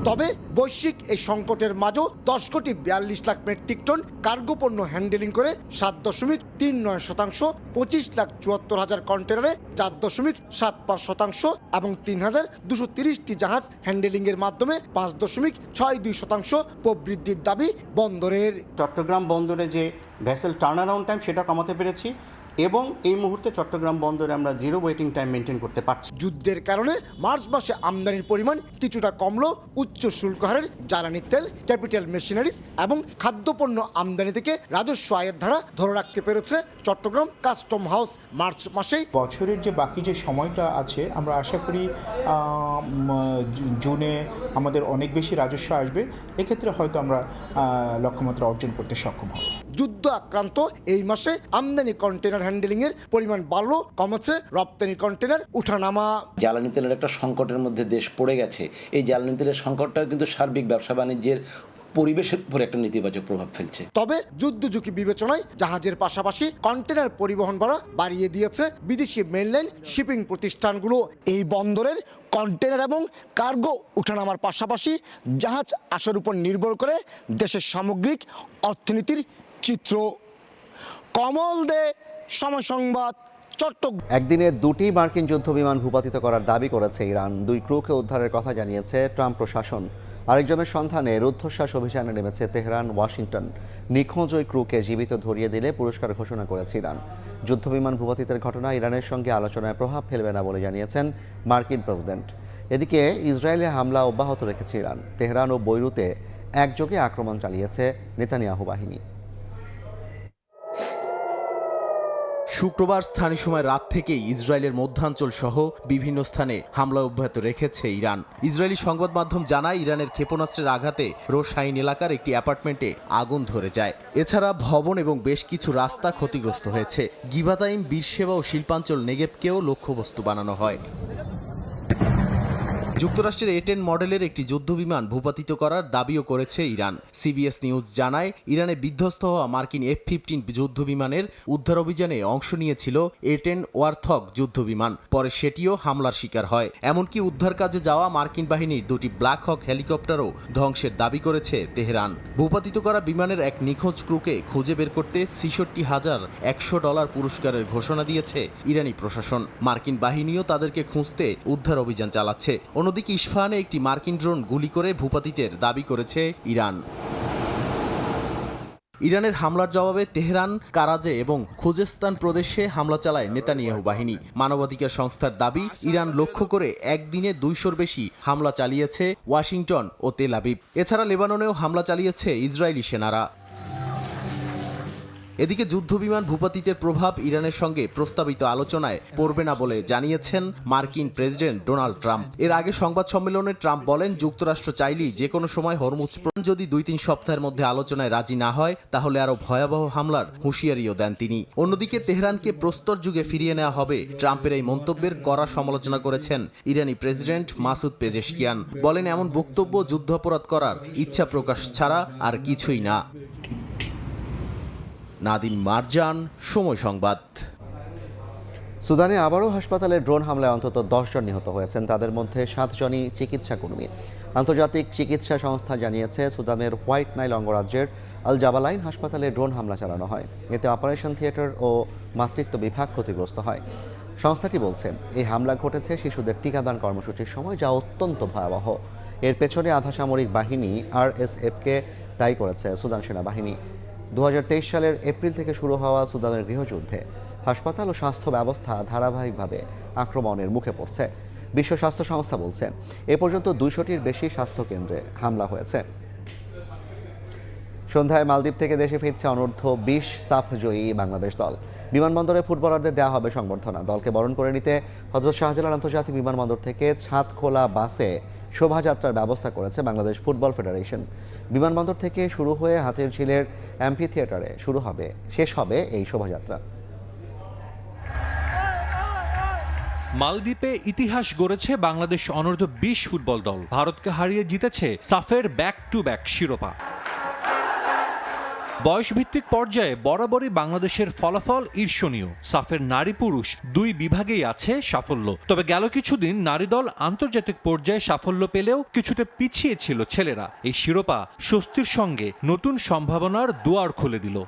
তবে বৈশ্বিক এই সংকটের মাঝেও 10 কোটি 42 লাখ মেট্রিক টন কার্গো পণ্য হ্যান্ডেলিং করে 7.39%, 25,74,000 কন্টেনারে 4.75% এবং 3,230টি জাহাজ হ্যান্ডেলিংয়ের মাধ্যমে 5.62% প্রবৃদ্ধির দাবি বন্দরের। চট্টগ্রাম বন্দরে যে ভেসেল টার্নারাউন্ড টাইম সেটা কমাতে পেরেছি এবং এই মুহূর্তে চট্টগ্রাম বন্দরে আমরা জিরো ওয়েটিং টাইম মেনটেন করতে পারছি। যুদ্ধের কারণে মার্চ মাসে আমদানির পরিমাণ কিছুটা কমলো। উচ্চ শুল্ক হারের জ্বালানি তেল, ক্যাপিটাল মেশিনারিজ এবং খাদ্যপণ্য আমদানি থেকে রাজস্ব আয়ের ধারা ধরে রাখতে পেরেছে চট্টগ্রাম কাস্টম হাউস। মার্চ মাসেই বছরের যে বাকি যে সময়টা আছে আমরা আশা করি জুনে আমাদের অনেক বেশি রাজস্ব আসবে। এক্ষেত্রে হয়তো আমরা লক্ষ্যমাত্রা অর্জন করতে সক্ষম হব। যুদ্ধ আক্রান্ত এই মাসে আমদানি কন্টেনার হ্যান্ডেলিংয়ের পরিমাণ বাড়লো, কমেছে রপ্তানি কন্টেনার উঠানামা। জ্বালানি তেলের একটা সংকটের মধ্যে দেশ পড়ে গেছে। এই জ্বালানি তেলের সংকটটাও কিন্তু সার্বিক ব্যবসা বাণিজ্যের পরিবেশের উপর একটা নেতিবাচক প্রভাব ফেলছে। তবে যুদ্ধ ঝুঁকি বিবেচনায় জাহাজের পাশাপাশি কন্টেনার পরিবহন ভাড়া বাড়িয়ে দিয়েছে বিদেশি মেইনল্যান্ড শিপিং প্রতিষ্ঠানগুলো। এই বন্দরের কন্টেনার এবং কার্গো উঠানামার পাশাপাশি জাহাজ আসার উপর নির্ভর করে দেশের সামগ্রিক অর্থনীতির চিত্র। কমল দে, সময় সংবাদ, চট্টগ্রাম। একদিনে 2টি মার্কিন যুদ্ধবিমান ভূপাতিত করার দাবি করেছে ইরান। 2 ক্রুকে উদ্ধারের কথা জানিয়েছে ট্রাম্প প্রশাসন। আরেকজনের সন্ধানে রুদ্ধশ্বাস অভিযানে নেমেছে তেহরান, ওয়াশিংটন। নিখোঁজ ওই ক্রুকে জীবিত ধরিয়ে দিলে পুরস্কার ঘোষণা করেছে ইরান। যুদ্ধবিমান ভূপাতিতের ঘটনা ইরানের সঙ্গে আলোচনায় প্রভাব ফেলবে না বলে জানিয়েছেন মার্কিন প্রেসিডেন্ট। এদিকে ইসরায়েলে হামলা অব্যাহত রেখেছে ইরান। তেহরান ও বৈরুতে একযোগে আক্রমণ চালিয়েছে নেতানিয়াহু বাহিনী। শুক্রবার স্থানীয় সময় রাত থেকেই ইসরায়েলের মধ্যাঞ্চল সহ বিভিন্ন স্থানে হামলা অব্যাহত রেখেছে ইরান। ইসরায়েলি সংবাদ মাধ্যম জানায় ইরানের ক্ষেপণাস্ত্রের আঘাতে রোশাইন এলাকার একটি অ্যাপার্টমেন্টে আগুন ধরে যায়। এছাড়া ভবন এবং বেশ কিছু রাস্তা ক্ষতিগ্রস্ত হয়েছে। গিভাতাইম, বীরসেবা ও শিল্পাঞ্চল নেগেভকেও লক্ষ্যবস্তু বানানো হয়। যুক্তরাষ্ট্রের A-10 মডেলের একটি যুদ্ধবিমান ভূপাতিত করার দাবিও করেছে ইরান। সিবিএস নিউজ জানায় ইরানে বিধ্বস্ত হওয়া মার্কিন F-15 যুদ্ধবিমানের উদ্ধার অভিযানে অংশ নিয়েছিল A-10 ওয়ারথগ যুদ্ধবিমান। পরে সেটিও হামলার শিকার হয়। এমনকি উদ্ধার কাজে যাওয়া মার্কিন বাহিনীর 2টি ব্ল্যাক হক হেলিকপ্টারও ধ্বংসের দাবি করেছে তেহরান। ভূপাতিত করা বিমানের এক নিখোঁজ ক্রুকে খুঁজে বের করতে $66,100 পুরস্কারের ঘোষণা দিয়েছে ইরানি প্রশাসন। মার্কিন বাহিনীও তাদেরকে খুঁজতে উদ্ধার অভিযান চালাচ্ছে। অন্যদিকে ইস্পাহানে একটি মার্কিন ড্রোন গুলি করে ভূপাতিতের দাবি করেছে ইরান। ইরানের হামলার জবাবে তেহরান, কারাজে এবং খুজেস্তান প্রদেশে হামলা চালায় নেতানিয়াহু বাহিনী। মানবাধিকার সংস্থার দাবি, ইরান লক্ষ্য করে একদিনে 200-র বেশি হামলা চালিয়েছে ওয়াশিংটন ও তেল আবিব। এছাড়া লেবাননেও হামলা চালিয়েছে ইসরায়েলি সেনারা। এদিকে যুদ্ধবিমান ভূপাতিতের প্রভাব ইরানের সঙ্গে প্রস্তাবিত আলোচনায় পড়বে না বলে জানিয়েছেন মার্কিন প্রেসিডেন্ট ডোনাল্ড ট্রাম্প। এর আগে সংবাদ সম্মেলনে ট্রাম্প বলেন, যুক্তরাষ্ট্র চাইলেই যে কোনো সময় হরমুজ যদি 2-3 সপ্তাহের মধ্যে আলোচনায় রাজি না হয় তাহলে আরো ভয়াবহ হামলার হুঁশিয়ারিও দেন তিনি। অন্যদিকে তেহরানকে প্রস্তর যুগে ফিরিয়ে নেওয়া হবে ট্রাম্পের এই মন্তব্যের কড়া সমালোচনা করেছেন ইরানি প্রেসিডেন্ট মাসুদ পেজেশকিয়ান। বলেন, এমন বক্তব্য যুদ্ধাপরাধ করার ইচ্ছা প্রকাশ ছাড়া আর কিছুই না। নাদিম মারজান, সময় সংবাদ। সুদানে আবারও হাসপাতালে ড্রোন হামলায় অন্তত 10 জন নিহত হয়েছেন, তাদের মধ্যে 7 জনই চিকিৎসাকর্মী। আন্তর্জাতিক চিকিৎসা সংস্থা জানিয়েছে সুদানের হোয়াইট নাইল অঙ্গরাজ্যের আল জাবালাইন হাসপাতালে ড্রোন হামলা চালানো হয়। এতে অপারেশন থিয়েটার ও মাতৃত্ব বিভাগ ক্ষতিগ্রস্ত হয়। সংস্থাটি বলছে এই হামলা ঘটেছে শিশুদের টিকাদান কর্মসূচির সময়, যা অত্যন্ত ভয়াবহ। এর পেছনে আধা সামরিক বাহিনী RSFকে দায়ী করেছে সুদান সেনাবাহিনী। 2023 সালের এপ্রিল থেকে শুরু হওয়া সুদানের গৃহযুদ্ধে হাসপাতাল ও স্বাস্থ্য ব্যবস্থা ধারাবাহিকভাবে আক্রমণের মুখে পড়ছে। বিশ্ব স্বাস্থ্য সংস্থা বলছে এ পর্যন্ত 200টির বেশি স্বাস্থ্য কেন্দ্রে হামলা হয়েছে। সন্ধ্যায় মালদ্বীপ থেকে দেশে ফিরছে অনূর্ধ্ব 20 সাফ জয়ী বাংলাদেশ দল। বিমানবন্দরে ফুটবলারদের দেওয়া হবে সংবর্ধনা। দলকে বরণ করে নিতে হযরত শাহজালাল আন্তর্জাতিক বিমানবন্দর থেকে ছাদখোলা বাসে শোভাযাত্রার ব্যবস্থা করেছে বাংলাদেশ ফুটবল ফেডারেশন। বিমানবন্দর থেকে শুরু হয়ে হাতিরঝিলের এমপি থিয়েটারে শেষ হবে এই শোভাযাত্রা। মালদ্বীপে ইতিহাস গড়েছে বাংলাদেশ অনূর্ধ্ব 20 ফুটবল দল। ভারতকে হারিয়ে জিতেছে সাফের ব্যাক টু ব্যাক শিরোপা। বয়সভিত্তিক পর্যায়ে বরাবরই বাংলাদেশের ফলাফল ঈর্ষণীয়। সাফের নারী পুরুষ দুই বিভাগেই আছে সাফল্য। তবে গেল কিছুদিন নারী দল আন্তর্জাতিক পর্যায়ে সাফল্য পেলেও কিছুটা পিছিয়ে ছিল ছেলেরা। এই শিরোপা স্বস্তির সঙ্গে নতুন সম্ভাবনার দুয়ার খুলে দিল।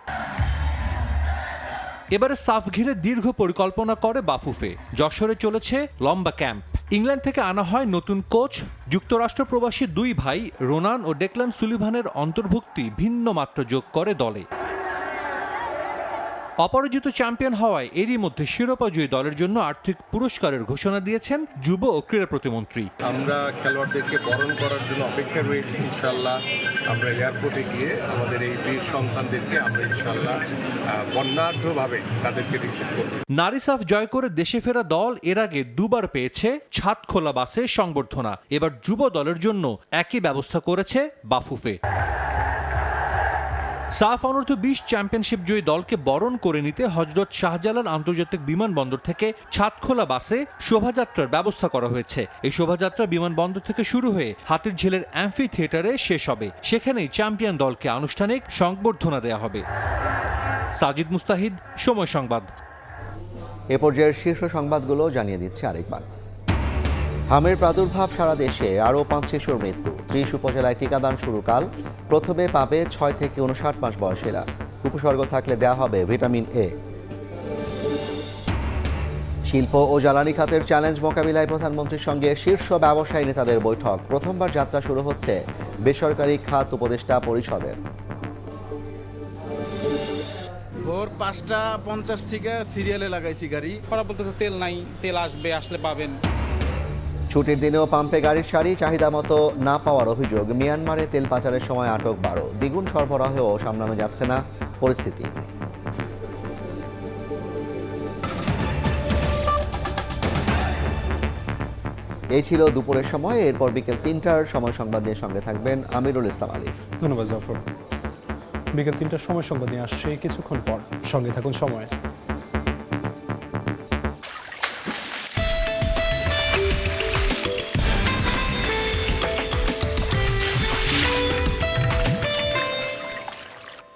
এবারে সাফ ঘিরে দীর্ঘ পরিকল্পনা করে বাফুফে। যশোরে চলেছে লম্বা ক্যাম্প। ইংল্যান্ড থেকে আনা হয় নতুন কোচ। যুক্তরাষ্ট্র প্রবাসী দুই ভাই রোনান ও ডেকলান সুলিভানের অন্তর্ভুক্তি ভিন্ন মাত্রা যোগ করে দলে। অপরাজিত চ্যাম্পিয়ন হওয়ায় এরই মধ্যে শিরোপাজয়ী দলের জন্য আর্থিক পুরস্কারের ঘোষণা দিয়েছেন যুব ও ক্রীড়া প্রতিমন্ত্রী। আমরা খেলোয়াড়দেরকে বরণ করার জন্য অপেক্ষায় রয়েছি। ইনশাল্লাহ আমরা এয়ারপোর্টে গিয়ে আমাদের এই বীর সন্তানদেরকে আমরা ইনশাল্লাহ বর্ণাঢ্যভাবে তাদেরকে রিসিভ করব। নারী সাফ জয় করে দেশে ফেরা দল এর আগে দুবার পেয়েছে ছাদখোলা বাসে সংবর্ধনা। এবার যুব দলের জন্য একই ব্যবস্থা করেছে বাফুফে। সাফ অনূর্ধ্ব 20 চ্যাম্পিয়নশিপ জয়ী দলকে বরণ করে নিতে হযরত শাহজালাল আন্তর্জাতিক বিমানবন্দর থেকে ছাদখোলা বাসে শোভাযাত্রার ব্যবস্থা করা হয়েছে। এই শোভাযাত্রা বিমানবন্দর থেকে শুরু হয়ে হাতিরঝিলের অ্যাম্ফি থিয়েটারে শেষ হবে। সেখানেই চ্যাম্পিয়ন দলকে আনুষ্ঠানিক সংবর্ধনা দেওয়া হবে। সাজিদ মুস্তাহিদ, সময় সংবাদ। এ পর্যায়ের শীর্ষ সংবাদগুলো জানিয়ে দিচ্ছে আরেকবার। হামের প্রাদুর্ভাব সারা দেশে, আরও 5 শিশুর মৃত্যু। 30 উপজেলায় টিকাদান শুরু কাল। প্রথমে পাবে 6 থেকে 59 মাস বয়সীরা। উপসর্গ থাকলে দেওয়া হবে ভিটামিন এ। শিল্প ও জ্বালানি খাতের চ্যালেঞ্জ মোকাবিলায় প্রধানমন্ত্রীর সঙ্গে শীর্ষ ব্যবসায়ী নেতাদের বৈঠক। প্রথমবার যাত্রা শুরু হচ্ছে বেসরকারি খাত উপদেষ্টা পরিষদের। ভোর 5:50 থেকে সিরিয়ালে লাগাইছি গাড়ি। ওরা বলতেছে তেল নাই, তেল আসবে, আসলে পাবেন। ছুটির দিনেও পাম্পে গাড়ির সারি, চাহিদা মতো না পাওয়ার অভিযোগ। মিয়ানমারে তেল পাচারের সময় আটক 12। দ্বিগুণ সরবরাহেও সামলানো যাচ্ছে না পরিস্থিতি। এই ছিল দুপুরের সময়। এরপর বিকেল 3টার সময় সংবাদ নিয়ে সঙ্গে থাকবেন আমিরুল ইসলাম আলিফ। ধন্যবাদ জাফর। বিকেল 3টার সময় সংবাদ নিয়ে আসছে কিছুক্ষণ পর। সঙ্গে থাকুন সময়।